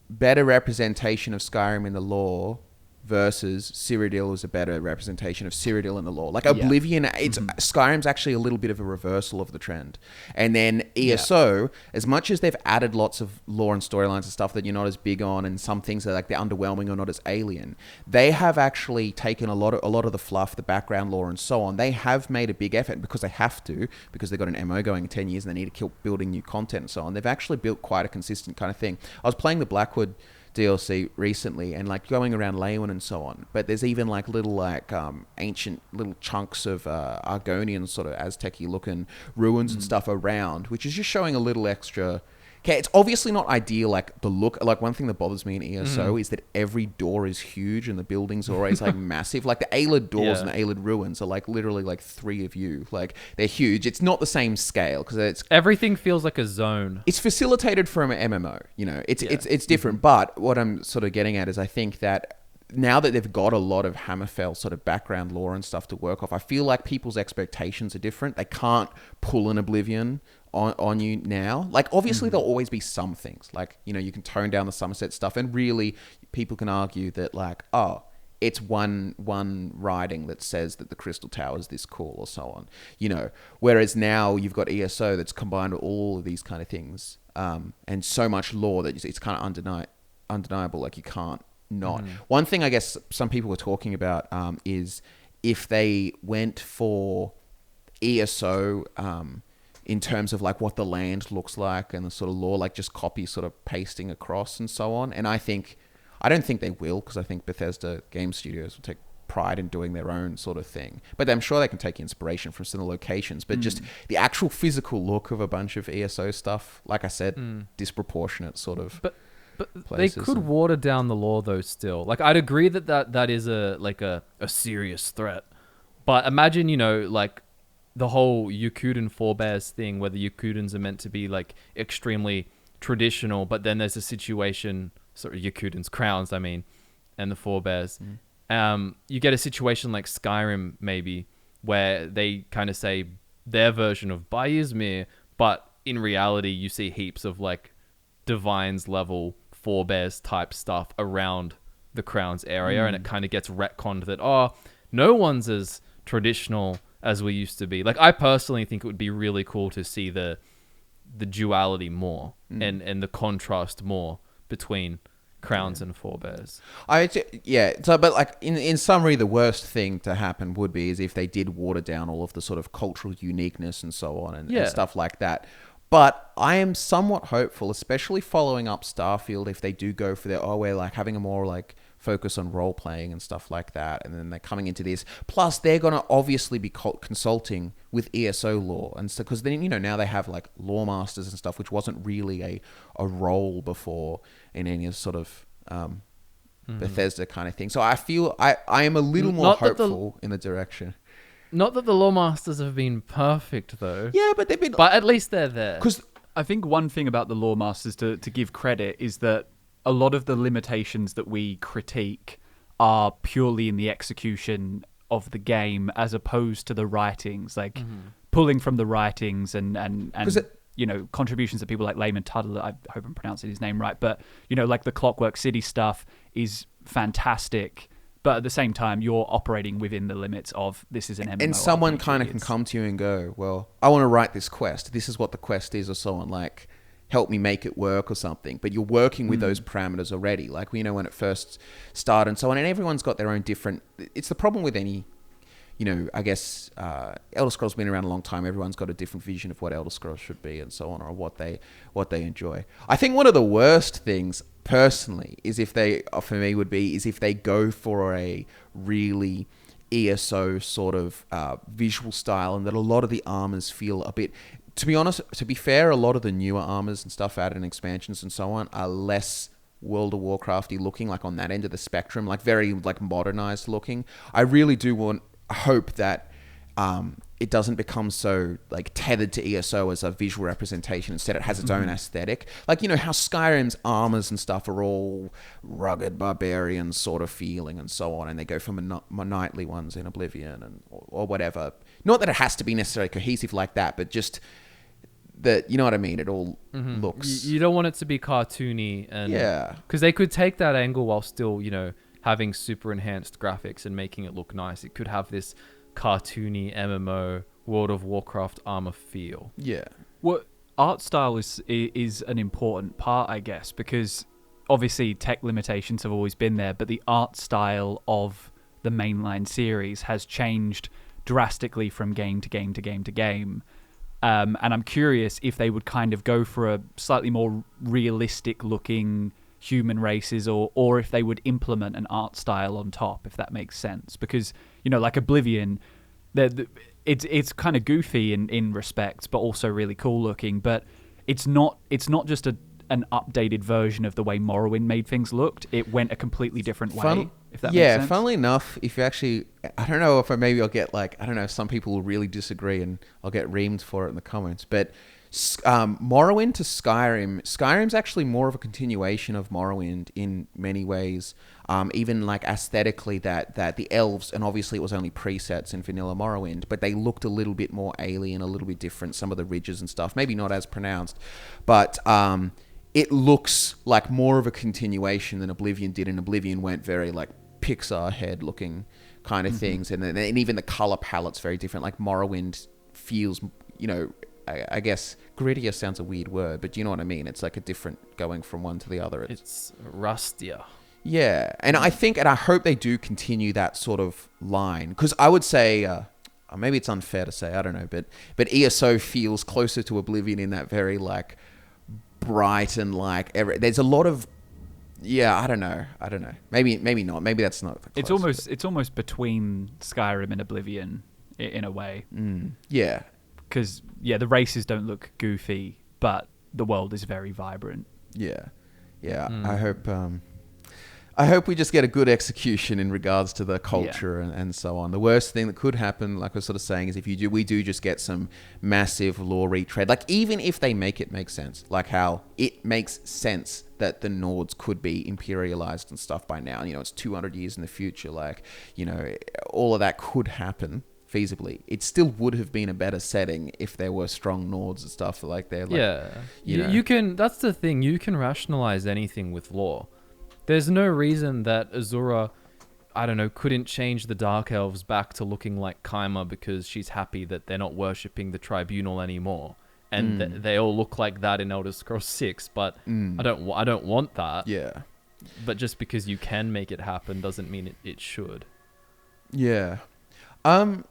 better representation of Skyrim in the lore versus Cyrodiil is a better representation of Cyrodiil in the lore. Like Oblivion, Skyrim's actually a little bit of a reversal of the trend. And then ESO, as much as they've added lots of lore and storylines and stuff that you're not as big on, and some things that like they're underwhelming or not as alien, they have actually taken a lot of the fluff, the background lore and so on. They have made a big effort because they have to, because they've got an MO going in 10 years and they need to keep building new content and so on. They've actually built quite a consistent kind of thing. I was playing the Blackwood DLC recently and like going around Leywyn and so on, but there's even like little like ancient little chunks of Argonian sort of Aztec-y looking ruins and stuff around, which is just showing a little extra. Okay, it's obviously not ideal, like the look. Like one thing that bothers me in ESO is that every door is huge and the buildings are always like massive. Like the Aelid doors and the Aelid ruins are like literally like 3 of you. Like they're huge. It's not the same scale because it's everything feels like a zone. It's facilitated from an MMO. You know, it's different. But what I'm sort of getting at is I think that now that they've got a lot of Hammerfell sort of background lore and stuff to work off, I feel like people's expectations are different. They can't pull an Oblivion on you now. Like obviously there'll always be some things like, you know, you can tone down the Somerset stuff and really people can argue that like, oh, it's one writing that says that the Crystal Tower is this cool or so on, you know, whereas now you've got ESO that's combined with all of these kind of things and so much lore that it's kind of undeniable, like you can't not. One thing I guess some people were talking about is if they went for ESO in terms of like what the land looks like and the sort of lore, like just copy sort of pasting across and so on. And I don't think they will, because I think Bethesda game studios will take pride in doing their own sort of thing. But I'm sure they can take inspiration from similar locations. But just the actual physical look of a bunch of ESO stuff, like I said, disproportionate sort of. But they could water down the lore though still. Like I'd agree that is a serious threat. But imagine, you know, like the whole Yukuden forebears thing where the Yukudens are meant to be like extremely traditional, but then there's a situation, sorry, Yukudens, crowns, I mean, and the forebears. You get a situation like Skyrim maybe where they kind of say their version of Bayizmir, but in reality you see heaps of like Divines level forebears type stuff around the Crowns area, and it kind of gets retconned that, oh, no one's as traditional as we used to be. Like I personally think it would be really cool to see the duality more and the contrast more between Crowns and forebears. So but like in summary, the worst thing to happen would be is if they did water down all of the sort of cultural uniqueness and so on and stuff like that. But I am somewhat hopeful, especially following up Starfield, if they do go for their, we're like having a more like focus on role playing and stuff like that, and then they're coming into this. Plus, they're gonna obviously be consulting with ESO lore, and so because then, you know, now they have like lore masters and stuff, which wasn't really a role before in any sort of Bethesda kind of thing. So I feel I am a little more hopeful in the direction. Not that the lore masters have been perfect though. Yeah, but they've been. But at least they're there. Because I think one thing about the lore masters to give credit is that a lot of the limitations that we critique are purely in the execution of the game as opposed to the writings, like pulling from the writings and you know, contributions that people like Layman Tuttle, I hope I'm pronouncing his name right, but, you know, like the Clockwork City stuff is fantastic, but at the same time, you're operating within the limits of this is an MMO. And someone kind of can come to you and go, well, I want to write this quest. This is what the quest is or so on, like, help me make it work or something. But you're working with those parameters already, like, you know, when it first started and so on. And everyone's got their own different... It's the problem with any... You know, I guess Elder Scrolls been around a long time. Everyone's got a different vision of what Elder Scrolls should be and so on, or what they enjoy. I think one of the worst things, personally, is if they go for a really ESO sort of visual style, and that a lot of the armors feel a bit... To be honest, to be fair, a lot of the newer armors and stuff added in expansions and so on are less World of Warcrafty looking, like on that end of the spectrum, like very like modernized looking. I really do hope that it doesn't become so like tethered to ESO as a visual representation. Instead, it has its own aesthetic. Like, you know, how Skyrim's armors and stuff are all rugged barbarian sort of feeling and so on, and they go for knightly ones in Oblivion and or whatever. Not that it has to be necessarily cohesive like that, but just that, you know what I mean? It all looks... You don't want it to be cartoony, and yeah, because they could take that angle while still, you know, having super enhanced graphics and making it look nice. It could have this cartoony MMO World of Warcraft armor feel. Yeah. Well, art style is an important part, I guess, because obviously tech limitations have always been there, but the art style of the mainline series has changed drastically from game to game to game to game. And I'm curious if they would kind of go for a slightly more realistic looking human races, or if they would implement an art style on top, if that makes sense. Because, you know, like Oblivion, it's kind of goofy in respects, but also really cool looking. But it's not just an updated version of the way Morrowind made things looked. It went a completely different way, if that makes sense. Yeah, funnily enough, if you actually... I don't know if I'll get like... I don't know if some people will really disagree and I'll get reamed for it in the comments, but Morrowind to Skyrim... Skyrim's actually more of a continuation of Morrowind in many ways. Even like aesthetically, that the elves, and obviously it was only presets in vanilla Morrowind, but they looked a little bit more alien, a little bit different. Some of the ridges and stuff, maybe not as pronounced, but... it looks like more of a continuation than Oblivion did, and Oblivion went very like Pixar head looking kind of things, and even the color palette's very different. Like Morrowind feels, you know, I guess grittier sounds a weird word, but you know what I mean. It's like a different going from one to the other. It's rustier. Yeah, and I think, and I hope they do continue that sort of line, because I would say. Maybe it's unfair to say, I don't know, but ESO feels closer to Oblivion in that very like bright and like there's a lot of I don't know maybe not, maybe that's not close, it's almost between Skyrim and Oblivion in a way. Yeah, because the races don't look goofy, but the world is very vibrant. I hope we just get a good execution in regards to the culture and so on. The worst thing that could happen, like I was sort of saying, is if we do just get some massive lore retread. Like, even if they make it make sense, like how it makes sense that the Nords could be imperialized and stuff by now. You know, it's 200 years in the future. Like, you know, all of that could happen feasibly. It still would have been a better setting if there were strong Nords and stuff like that. Like, you can. That's the thing. You can rationalize anything with lore. There's no reason that Azura, I don't know, couldn't change the Dark Elves back to looking like Kaima because she's happy that they're not worshipping the Tribunal anymore. And they all look like that in Elder Scrolls 6, but I don't want that. Yeah. But just because you can make it happen doesn't mean it should. Yeah. Some,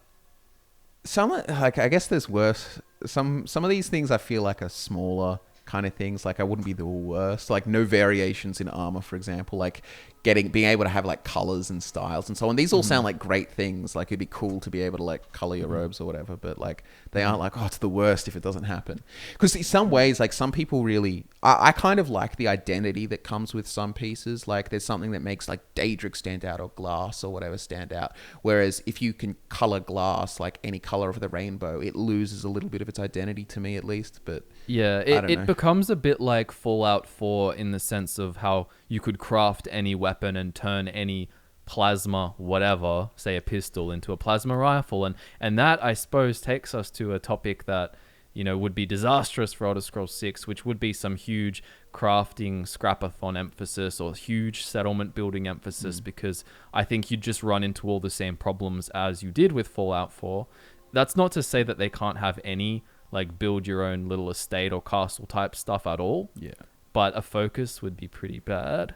like, I guess there's worse. Some of these things I feel like are smaller kind of things. Like, I wouldn't be the worst. Like, no variations in armor, for example. Like, being able to have like colors and styles and so on. These all sound like great things. Like, it'd be cool to be able to like color your robes or whatever. But like, they aren't like, oh, it's the worst if it doesn't happen. Because in some ways, like, some people really, I kind of like the identity that comes with some pieces. Like, there's something that makes like Daedric stand out or glass or whatever stand out. Whereas if you can color glass like any color of the rainbow, it loses a little bit of its identity, to me at least. But yeah, it becomes a bit like Fallout 4 in the sense of how you could craft any weapon and turn any plasma whatever, say a pistol, into a plasma rifle, and that, I suppose, takes us to a topic that, you know, would be disastrous for Elder Scrolls 6, which would be some huge crafting scrapathon emphasis or huge settlement building emphasis, because I think you'd just run into all the same problems as you did with Fallout 4. That's not to say that they can't have any like build your own little estate or castle type stuff at all. yeah. But a focus would be pretty bad.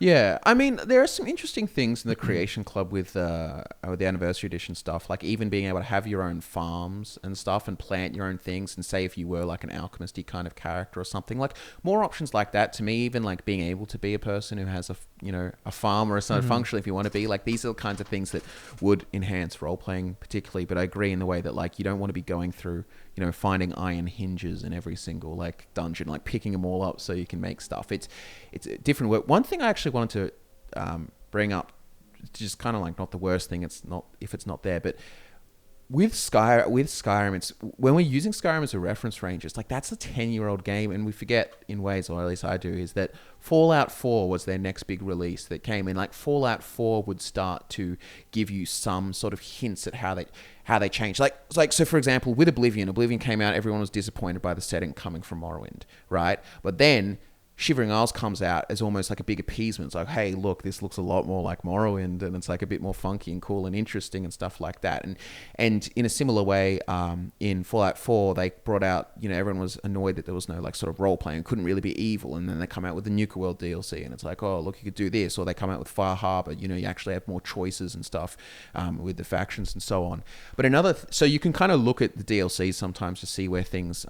Yeah, I mean, there are some interesting things in the Creation Club with the Anniversary Edition stuff, like even being able to have your own farms and stuff and plant your own things, and say if you were like an alchemisty kind of character or something, like more options like that. To me, even like being able to be a person who has a farm or a certain function, if you want to be, like, these are the kinds of things that would enhance role-playing particularly. But I agree in the way that, like, you don't want to be going through, you know, finding iron hinges in every single like dungeon, like picking them all up so you can make stuff. It's a different work. One thing I actually wanted to bring up, just kind of like not the worst thing, it's not if it's not there, but with Skyrim, it's when we're using Skyrim as a reference range, it's like that's a 10-year-old game, and we forget in ways, or at least I do, is that Fallout 4 was their next big release that came in. Like, Fallout 4 would start to give you some sort of hints at how they changed. Like so for example, with Oblivion came out, everyone was disappointed by the setting coming from Morrowind, right? But then Shivering Isles comes out as almost like a big appeasement. It's like, hey, look, this looks a lot more like Morrowind, and it's like a bit more funky and cool and interesting and stuff like that. And in a similar way, in Fallout 4, they brought out, everyone was annoyed that there was no like sort of role playing, couldn't really be evil, and then they come out with the Nuka World DLC, and it's like, oh, look, you could do this, or they come out with Fire Harbor, you actually have more choices and stuff with the factions and so on. But so you can kind of look at the DLC sometimes to see where things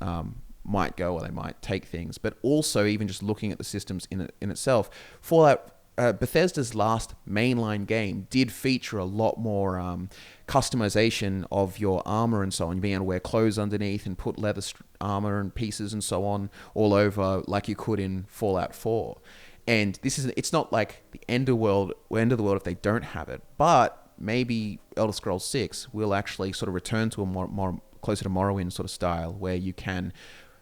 might go, or they might take things, but also even just looking at the systems in itself. Fallout, Bethesda's last mainline game did feature a lot more customization of your armor and so on. You being able to wear clothes underneath and put leather armor and pieces and so on all over like you could in Fallout 4. And it's not like the end of the world if they don't have it, but maybe Elder Scrolls 6 will actually sort of return to a more closer to Morrowind sort of style, where you can,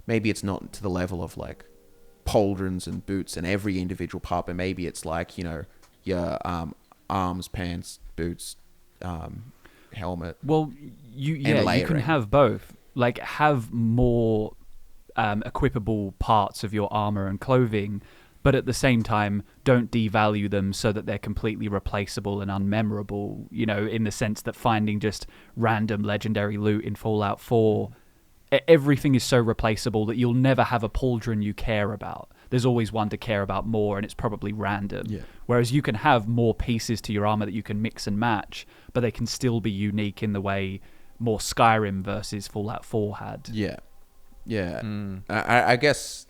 maybe it's not to the level of like pauldrons and boots and every individual part, but maybe it's like, your arms, pants, boots, helmet. Well, you can have both. Like, have more equipable parts of your armor and clothing, but at the same time, don't devalue them so that they're completely replaceable and unmemorable, in the sense that finding just random legendary loot in Fallout 4, everything is so replaceable that you'll never have a pauldron you care about. There's always one to care about more, and it's probably random. Yeah. Whereas you can have more pieces to your armor that you can mix and match, but they can still be unique in the way more Skyrim versus Fallout 4 had. Yeah. Yeah. I guess...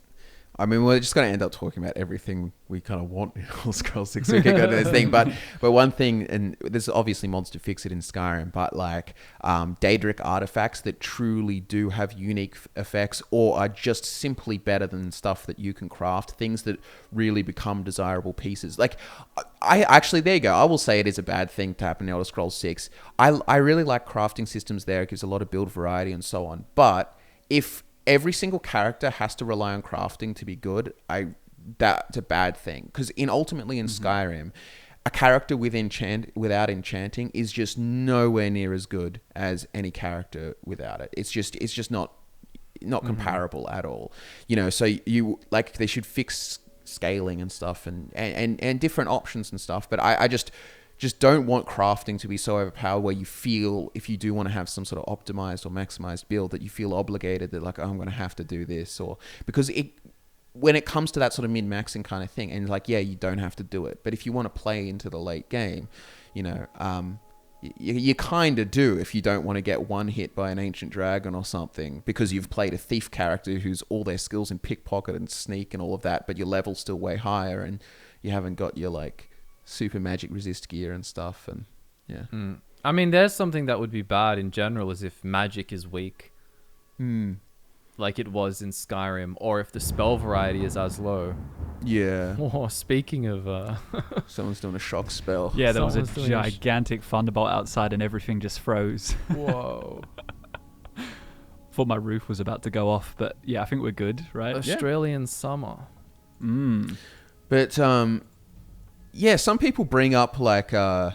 we're just going to end up talking about everything we kind of want in Elder Scrolls 6. We can go to this thing, but one thing, and there's obviously mods to fix it in Skyrim, but like Daedric artifacts that truly do have unique effects, or are just simply better than stuff that you can craft, things that really become desirable pieces. Like, I actually, there you go. I will say it is a bad thing to happen in Elder Scrolls 6. I really like crafting systems there. It gives a lot of build variety and so on. But if every single character has to rely on crafting to be good, that's a bad thing. Because ultimately in Skyrim, a character without enchanting is just nowhere near as good as any character without it. It's just not comparable at all. So they should fix scaling and stuff and different options and stuff. But I just don't want crafting to be so overpowered where you feel, if you do want to have some sort of optimized or maximized build, that you feel obligated that like, oh, I'm going to have to do this, or because when it comes to that sort of min-maxing kind of thing, and like, yeah, you don't have to do it, but if you want to play into the late game, you kind of do, if you don't want to get one hit by an ancient dragon or something, because you've played a thief character who's all their skills in pickpocket and sneak and all of that, but your level's still way higher and you haven't got your like super magic resist gear and stuff. And yeah. There's something that would be bad in general, is if magic is weak. Like it was in Skyrim, or if the spell variety is as low. Yeah. Oh, speaking of... Someone's doing a shock spell. Yeah, there was a gigantic thunderbolt outside and everything just froze. Whoa. Thought my roof was about to go off, but yeah, I think we're good, right? Australian summer. But, yeah, some people bring up like... oh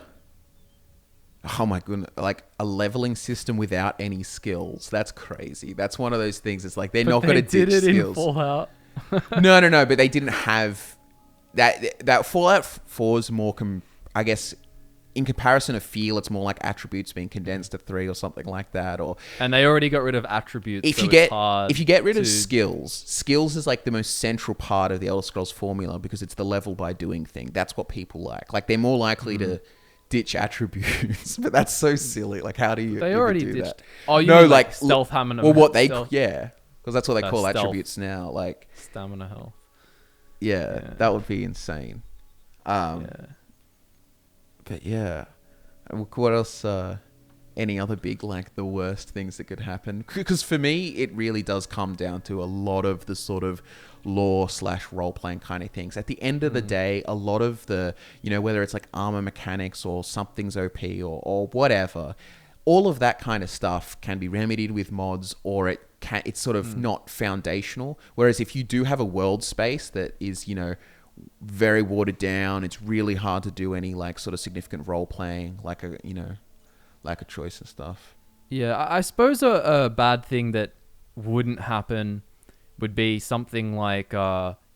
my goodness, like a leveling system without any skills. That's crazy. That's one of those things. It's like they're not going to ditch skills. They did it in Fallout. No, but they didn't have that. That Fallout 4's more, I guess, in comparison to feel, it's more like attributes being condensed to 3 or something like that. And they already got rid of attributes. If you get rid of skills is like the most central part of the Elder Scrolls formula, because it's the level by doing thing. That's what people like. Like they're more likely to ditch attributes, but that's so silly. Like, how do you? They already do ditched. that? Oh, you mean like stealth hammer? Well, what they because that's what they call stealth. attributes now. Like stamina health. Yeah, that would be insane. But yeah, what else? Any other big, like, the worst things that could happen? Because for me, it really does come down to a lot of the sort of lore/role-playing kind of things. At the end of the day, a lot of the, whether it's like armor mechanics or something's OP or whatever, all of that kind of stuff can be remedied with mods, or it's sort of not foundational. Whereas if you do have a world space that is, very watered down, it's really hard to do any like sort of significant role-playing, like a, lack of choice and stuff. Yeah, I suppose a bad thing that wouldn't happen would be something like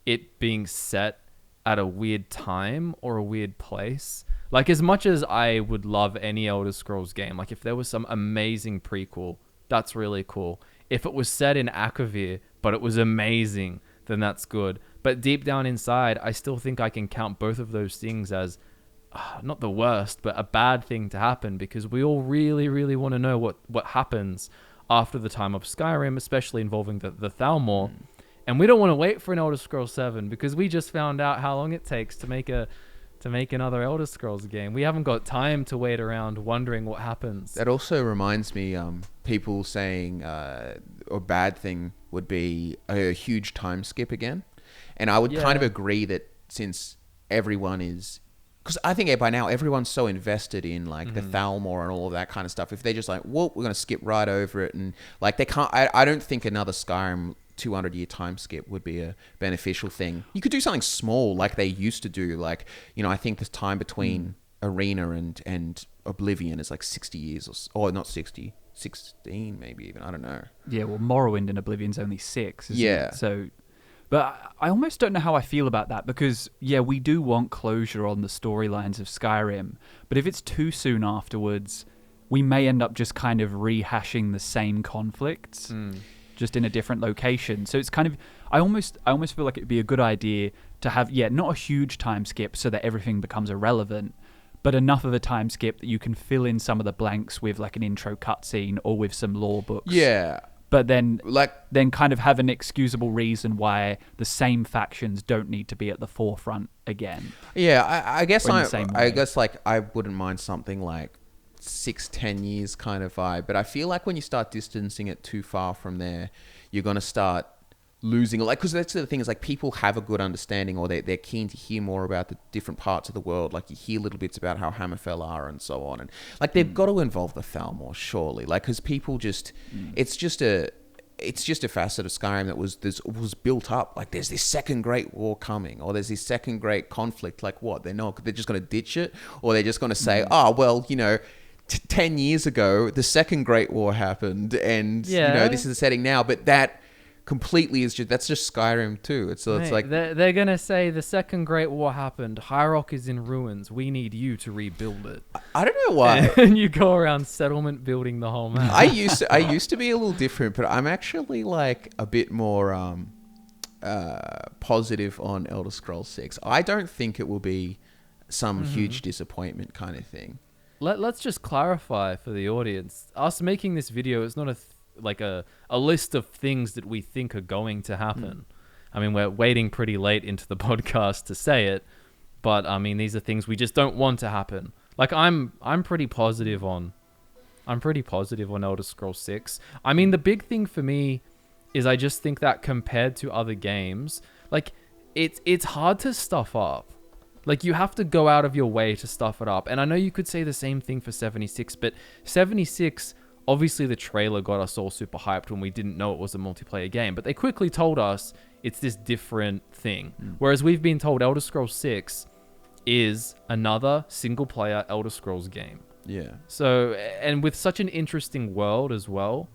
it being set at a weird time or a weird place. Like, as much as I would love any Elder Scrolls game, like if there was some amazing prequel, that's really cool. If it was set in Akavir, but it was amazing, then that's good. But deep down inside, I still think I can count both of those things as not the worst, but a bad thing to happen, because we all really, really want to know what happens after the time of Skyrim, especially involving the Thalmor. And we don't want to wait for an Elder Scrolls 7 because we just found out how long it takes to make another Elder Scrolls game. We haven't got time to wait around wondering what happens. That also reminds me, people saying a bad thing would be a huge time skip again. And I would kind of agree that since everyone is... Because I think by now everyone's so invested in like the Thalmor and all of that kind of stuff. If they're just like, well, we're going to skip right over it. And like they can't... I don't think another Skyrim 200-year time skip would be a beneficial thing. You could do something small like they used to do. Like, you know, I think the time between Arena and Oblivion is like 60 years or not 60, 16 maybe even. I don't know. Yeah, well, Morrowind and Oblivion's only 6. Isn't Yeah. it? So, but I almost don't know how I feel about that because, yeah, we do want closure on the storylines of Skyrim. But if it's too soon afterwards, we may end up just kind of rehashing the same conflicts. Just in a different location. So it's kind of, I almost feel like it'd be a good idea to have, not a huge time skip so that everything becomes irrelevant, but enough of a time skip that you can fill in some of the blanks with like an intro cutscene or with some lore books. Yeah. But then kind of have an excusable reason why the same factions don't need to be at the forefront again. Yeah, I guess I wouldn't mind something like 6-10 years kind of vibe, but I feel like when you start distancing it too far from there, you're going to start losing, like, because that's the thing is like people have a good understanding or they're keen to hear more about the different parts of the world. Like you hear little bits about how Hammerfell are and so on, and like they've got to involve the Thalmor surely, like because people just it's just a facet of Skyrim that was built up. Like there's this second Great War coming, or there's this second great conflict. Like what? They're just going to ditch it, or they're just going to say, oh well, you know, 10 years ago the second Great War happened, and you know this is the setting now. But that completely is that's just Skyrim too. It's like they're gonna say the second Great War happened. High Rock is in ruins. We need you to rebuild it. I don't know why. And you go around settlement building the whole map. I used to be a little different, but I'm actually like a bit more positive on Elder Scrolls 6. I don't think it will be some huge disappointment kind of thing. Let's just clarify for the audience. Us making this video is not a list of things that we think are going to happen. I mean, we're waiting pretty late into the podcast to say it, but I mean, these are things we just don't want to happen. Like I'm pretty positive on Elder Scrolls 6. I mean, the big thing for me is I just think that compared to other games, like it's hard to stuff up. Like you have to go out of your way to stuff it up. And I know you could say the same thing for 76, but 76, obviously the trailer got us all super hyped when we didn't know it was a multiplayer game, but they quickly told us it's this different thing. Whereas we've been told Elder Scrolls 6 is another single player Elder Scrolls game. Yeah. So, and with such an interesting world as well,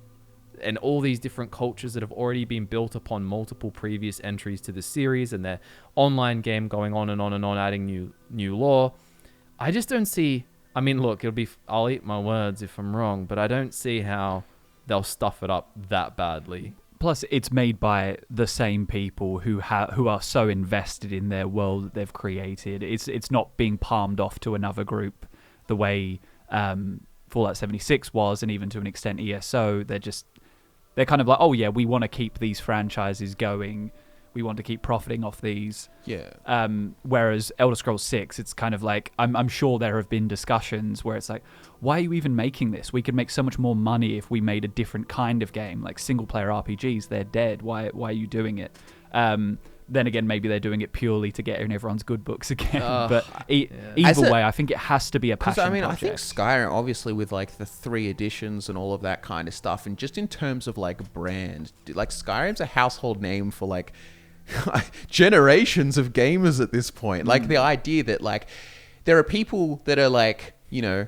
and all these different cultures that have already been built upon multiple previous entries to the series and their online game going on and on and on, adding new lore, I just don't see... I mean, look, I'll eat my words if I'm wrong, but I don't see how they'll stuff it up that badly. Plus, it's made by the same people who are so invested in their world that they've created. It's not being palmed off to another group the way Fallout 76 was, and even to an extent ESO. They're kind of like, oh yeah, we want to keep these franchises going. We want to keep profiting off these. Yeah. Whereas Elder Scrolls 6, it's kind of like, I'm sure there have been discussions where it's like, why are you even making this? We could make so much more money if we made a different kind of game, like single-player RPGs. They're dead. Why are you doing it? Then again, maybe they're doing it purely to get in everyone's good books again. But either way, I think it has to be a passion project. I think Skyrim, obviously, with like the 3 editions and all of that kind of stuff, and just in terms of like brand, like Skyrim's a household name for like generations of gamers at this point. Like the idea that like there are people that are like, you know,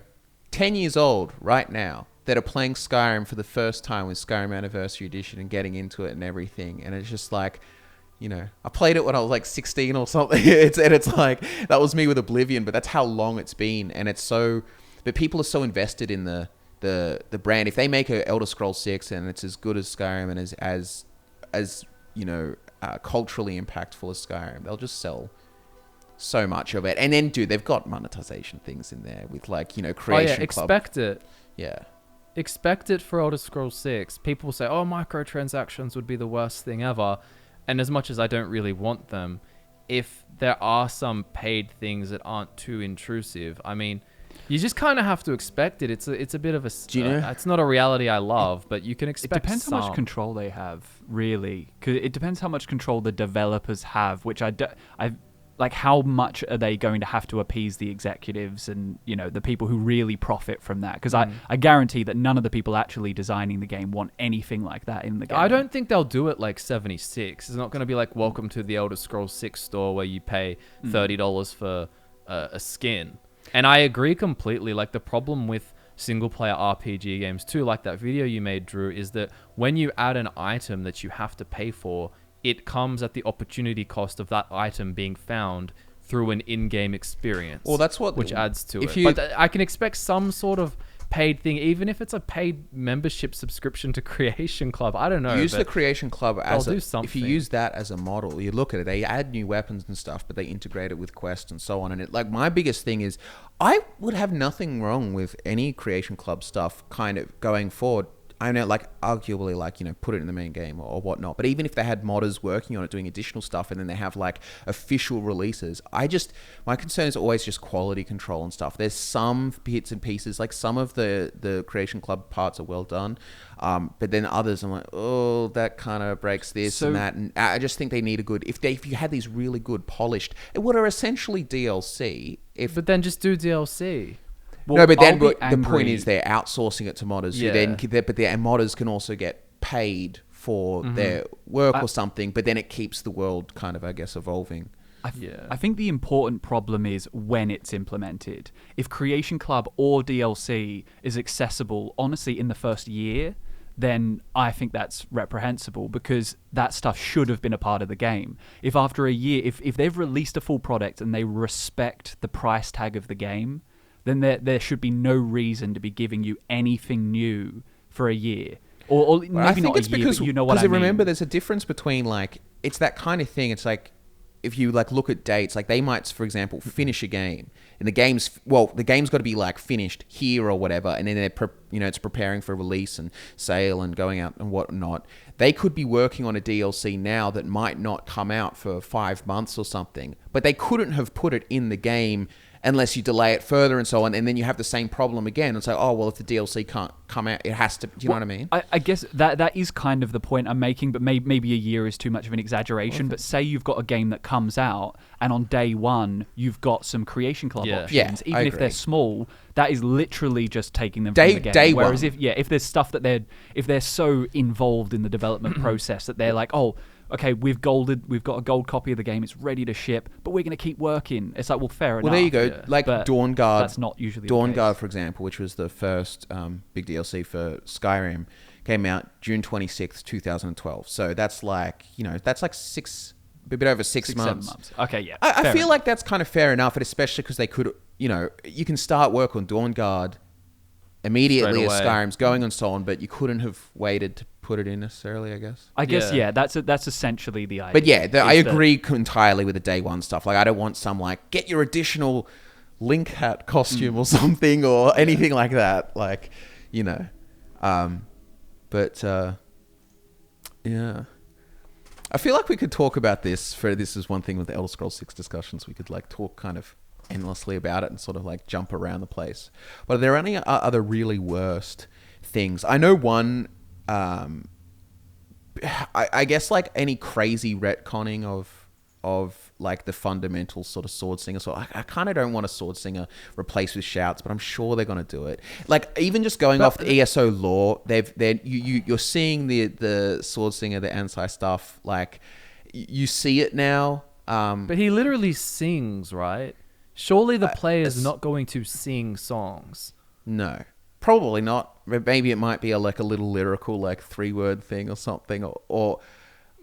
10 years old right now that are playing Skyrim for the first time with Skyrim Anniversary Edition and getting into it and everything. And it's just like, you know, I played it when I was like 16 or something. It's like that was me with Oblivion, but that's how long it's been, and it's so. But people are so invested in the brand. If they make a Elder Scrolls 6 and it's as good as Skyrim and as you know, culturally impactful as Skyrim, they'll just sell so much of it. And then, dude, they've got monetization things in there with like, you know, Creation Club. Expect it. Yeah. Expect it for Elder Scrolls 6. People will say, oh, microtransactions would be the worst thing ever. And as much as I don't really want them, if there are some paid things that aren't too intrusive, I mean, you just kind of have to expect it. It's a bit of a... it's not a reality I love, but you can expect It depends how much control they have, really. 'Cause it depends how much control the developers have, which like, how much are they going to have to appease the executives and, you know, the people who really profit from that? Because I guarantee that none of the people actually designing the game want anything like that in the game. I don't think they'll do it like 76. It's not going to be like, welcome to the Elder Scrolls 6 store where you pay $30 for a skin. And I agree completely. Like, the problem with single-player RPG games too, like that video you made, Drew, is that when you add an item that you have to pay for, it comes at the opportunity cost of that item being found through an in-game experience. Well, that's what... Which adds to if it. you- But I can expect some sort of paid thing, even if it's a paid membership subscription to Creation Club. I don't know. Use the Creation Club as do if you something. use that as a model, you look at it, they add new weapons and stuff, but they integrate it with quests and so on. And it, like, my biggest thing is, I would have nothing wrong with any Creation Club stuff kind of going forward. I know, like, arguably, like, you know, put it in the main game or whatnot. But even if they had modders working on it, doing additional stuff, and then they have, like, official releases, my concern is always just quality control and stuff. There's some bits and pieces, like, some of the Creation Club parts are well done. But then others, I'm like, oh, that kind of breaks this and that. And I just think they need a good, if you had these really good, polished, what are essentially DLC, But then just do DLC. Well, no, but then I'll be the point angry. is they're outsourcing it to modders. Yeah. But the modders can also get paid for their work or something. But then it keeps the world kind of, I guess, evolving. I think the important problem is when it's implemented. If Creation Club or DLC is accessible, honestly, in the first year, then I think that's reprehensible, because that stuff should have been a part of the game. If after a year, if they've released a full product and they respect the price tag of the game, then there should be no reason to be giving you anything new for a year. Or maybe I think not it's a year, because, but you know what I mean. remember, there's a difference between, like, it's that kind of thing. It's like, if you, like, look at dates, like, they might, for example, finish a game, and the game's got to be, like, finished here or whatever, and then it's preparing for release and sale and going out and whatnot. They could be working on a DLC now that might not come out for 5 months or something, but they couldn't have put it in the game unless you delay it further and so on, and then you have the same problem again. It's like, oh, well, if the DLC can't come out, it has to... Do you know what I mean? I guess that is kind of the point I'm making, but maybe a year is too much of an exaggeration. But say you've got a game that comes out, and on day one, you've got some Creation Club options. Yeah, even I if they're agree. small, that is literally just taking them from the game. Day Whereas one. if there's stuff that they're so involved in the development process that they're like, oh, okay, we've got a gold copy of the game, it's ready to ship, but we're going to keep working. It's like, well, fair enough. Well, there you go. Yeah. Like, But Dawn Guard. that's not usually the Dawn case. Guard, for example, which was the first big DLC for Skyrim, came out June 26th, 2012. So that's like, that's like a bit over 6 months. 7 months. Okay, yeah. I fair feel enough. like that's kind of fair enough, and especially because they could, you can start work on Dawn Guard immediately as Straight away. Skyrim's going and so on, but you couldn't have waited to put it in necessarily, I guess. I guess, Yeah. that's essentially the idea. But yeah, I is that- agree entirely with the day one stuff. Like, I don't want some, like, get your additional Link hat costume or something or anything like that. Like, but yeah. I feel like we could talk about this is one thing with the Elder Scrolls 6 discussions. We could, like, talk kind of endlessly about it and sort of, like, jump around the place. But are there any other really worst things? I know one, I guess, like, any crazy retconning of like the fundamental sort of sword singer. So I kind of don't want a sword singer replaced with shouts, but I'm sure they're going to do it. Like, even just going off the ESO lore, you're seeing the sword singer, the Ansai stuff. Like, you see it now. But he literally sings, right? Surely the player's not going to sing songs. No, probably not. Maybe it might be like a little lyrical, like 3-word thing or something, or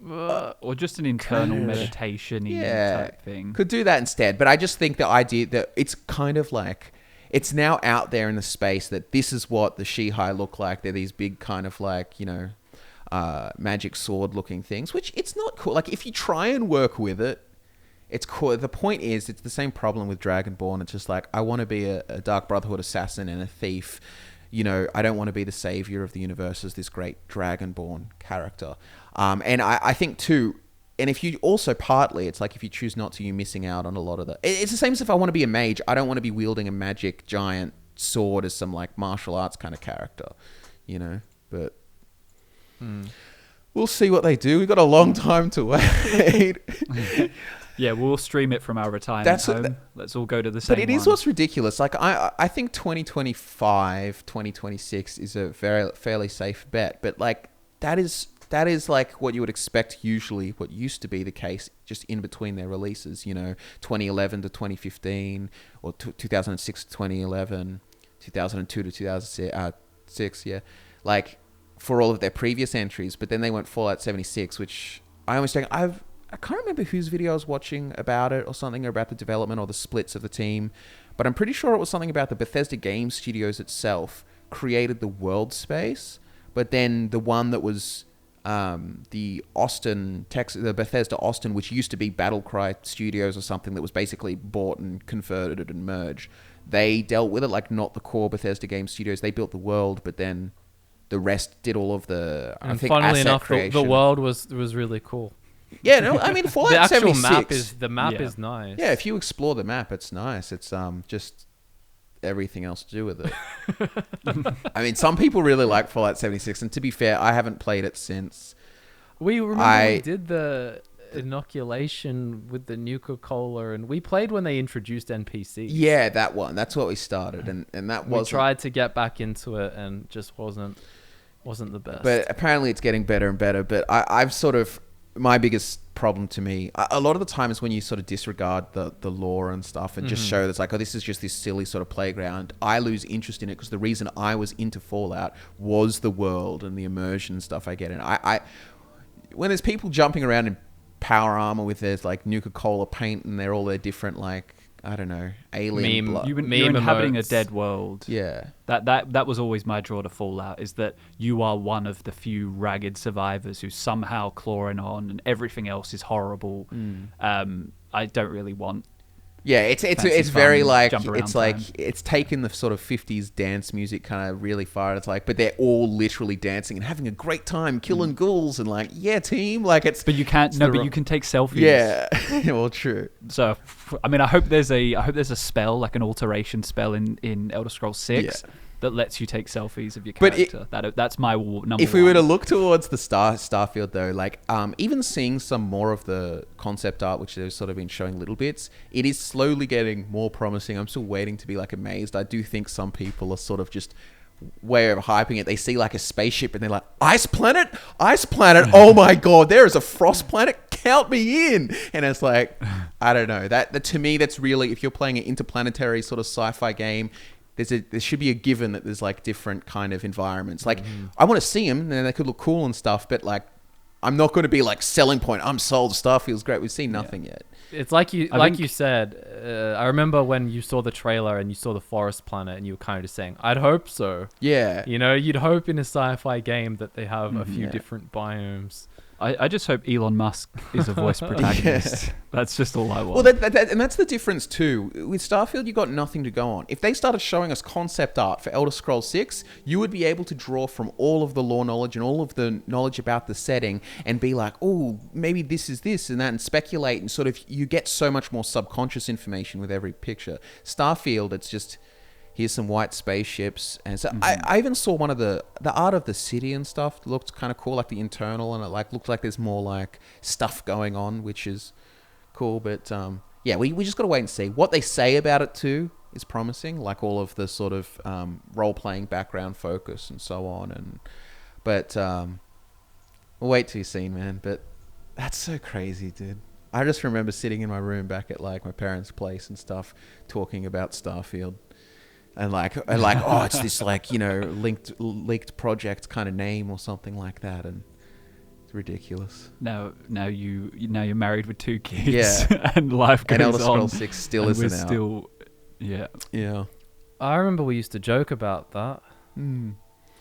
or just an internal meditation-y Yeah, type thing. could do that instead. But I just think the idea that it's kind of like it's now out there in the space that this is what the Shihai look like. They're these big kind of like, you know, magic sword looking things, which it's not cool. Like if you try and work with it, it's cool. The point is, it's the same problem with Dragonborn. It's just like, I want to be a Dark Brotherhood assassin and a thief. You know, I don't want to be the savior of the universe as this great Dragonborn character. And I think too, and if you also partly, it's like if you choose not to, you're missing out on a lot of the... It's the same as if I want to be a mage. I don't want to be wielding a magic giant sword as some like martial arts kind of character, you know? But we'll see what they do. We've got a long time to wait. Yeah, we'll stream it from our retirement home. Let's all go to the same But it is what's ridiculous. Like, I think 2025, 2026 is a fairly safe bet. But, like, that is like what you would expect usually, what used to be the case just in between their releases, you know, 2011 to 2015, or 2006 to 2011, 2002 to 2006, yeah. Like, for all of their previous entries. But then they went Fallout 76, which I almost think I can't remember whose video I was watching about it or something, or about the development or the splits of the team, but I'm pretty sure it was something about the Bethesda Game Studios itself created the world space, but then the one that was the Austin, Texas, the Bethesda Austin, which used to be Battlecry Studios or something that was basically bought and converted and merged, they dealt with it like not the core Bethesda Game Studios. They built the world, but then the rest did all of the, and funnily enough, the world was really cool. Yeah, no, I mean, Fallout the actual 76, map is nice. Yeah, if you explore the map, it's nice. It's just everything else to do with it. I mean, some people really like Fallout 76, and to be fair, I haven't played it since. We remember we did the inoculation with the Nuka-Cola, and we played when they introduced NPCs. Yeah, that one. That's what we started, and that was. We tried to get back into it, and just wasn't the best. But apparently, it's getting better and better. But I've sort of. My biggest problem to me, a lot of the time, is when you sort of disregard the lore and stuff and just show that's like, oh, this is just this silly sort of playground. I lose interest in it because the reason I was into Fallout was the world and the immersion and stuff I get in. When there's people jumping around in power armor with their like Nuka-Cola paint and they're all their different like, I don't know, alien blood. You're inhabiting a dead world. Yeah. That was always my draw to Fallout, is that you are one of the few ragged survivors who's somehow clawing on and everything else is horrible. I don't really want... Yeah, it's very like, it's like, it's taken the sort of 50s dance music kind of really far. It's like, but they're all literally dancing and having a great time, killing ghouls and like, yeah, team, like it's... But you can't, but you can take selfies. Yeah, well, true. So, I mean, I hope there's a spell, like an alteration spell in Elder Scrolls 6 that lets you take selfies of your character. That's my number one. If we were to look towards the Starfield though, like even seeing some more of the concept art, which they've sort of been showing little bits, it is slowly getting more promising. I'm still waiting to be like amazed. I do think some people are sort of just way over hyping it. They see like a spaceship and they're like, ice planet, oh my god, there is a frost planet, count me in. And it's like, I don't know, that to me, that's really, if you're playing an interplanetary sort of sci-fi game, there should be a given that there's like different kind of environments. Like I want to see them and they could look cool and stuff, but like I'm not going to be like selling point, I'm sold, Starfield's great. We've seen nothing yet. It's like you said, I remember when you saw the trailer and you saw the forest planet and you were kind of just saying, I'd hope so. Yeah. You know, you'd hope in a sci-fi game that they have a few different biomes. I just hope Elon Musk is a voice protagonist. That's just all I want. Well, and that's the difference too. With Starfield, you got nothing to go on. If they started showing us concept art for Elder Scrolls 6, you would be able to draw from all of the lore knowledge and all of the knowledge about the setting and be like, oh, maybe this is this and that, and speculate, and sort of you get so much more subconscious information with every picture. Starfield, it's just... here's some white spaceships, and so I even saw one of the art of the city and stuff looked kind of cool, like the internal, and it like looked like there's more like stuff going on, which is cool. But yeah, we just got to wait and see what they say about it too. Is promising, like all of the sort of role playing background focus and so on, but we'll wait till you see, man. But that's so crazy, dude. I just remember sitting in my room back at like my parents' place and stuff, talking about Starfield. And like, oh, it's this like, you know, leaked project kind of name or something like that. And ridiculous. Now you're married with 2 kids. Yeah. And life goes And Elder on. Scrolls 6 still and isn't we're out. still, yeah. Yeah. I remember we used to joke about that. Hmm.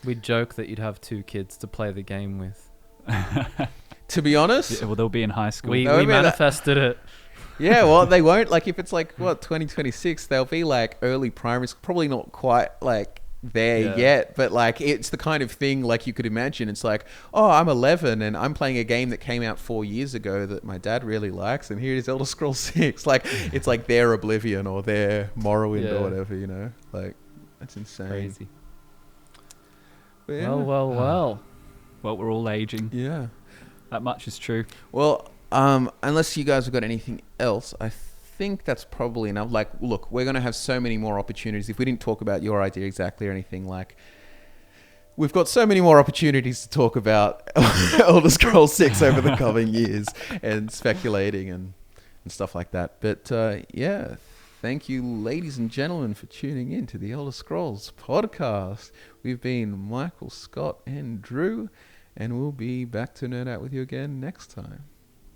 We'd joke that you'd have 2 kids to play the game with. To be honest, Yeah, well, they'll be in high school. We No, I mean, manifested it. yeah, well, they won't. Like, if it's like, 2026, they'll be like early primary school. Probably not quite like there Yeah. yet, but like, it's the kind of thing like you could imagine. It's like, oh, I'm 11 and I'm playing a game that came out 4 years ago that my dad really likes, and here is Elder Scrolls 6. Like, it's like their Oblivion or their Morrowind Yeah. or whatever, you know? Like, that's insane. Crazy. But yeah. Well. Well, we're all aging. Yeah. That much is true. Well, unless you guys have got anything else, I think that's probably enough. Like, look, we're going to have so many more opportunities. If we didn't talk about your idea exactly or anything, like, we've got so many more opportunities to talk about Elder Scrolls 6 over the coming years and speculating and stuff like that. But, yeah, thank you, ladies and gentlemen, for tuning in to the Elder Scrolls podcast. We've been Michael, Scott, and Drew. And we'll be back to nerd out with you again next time.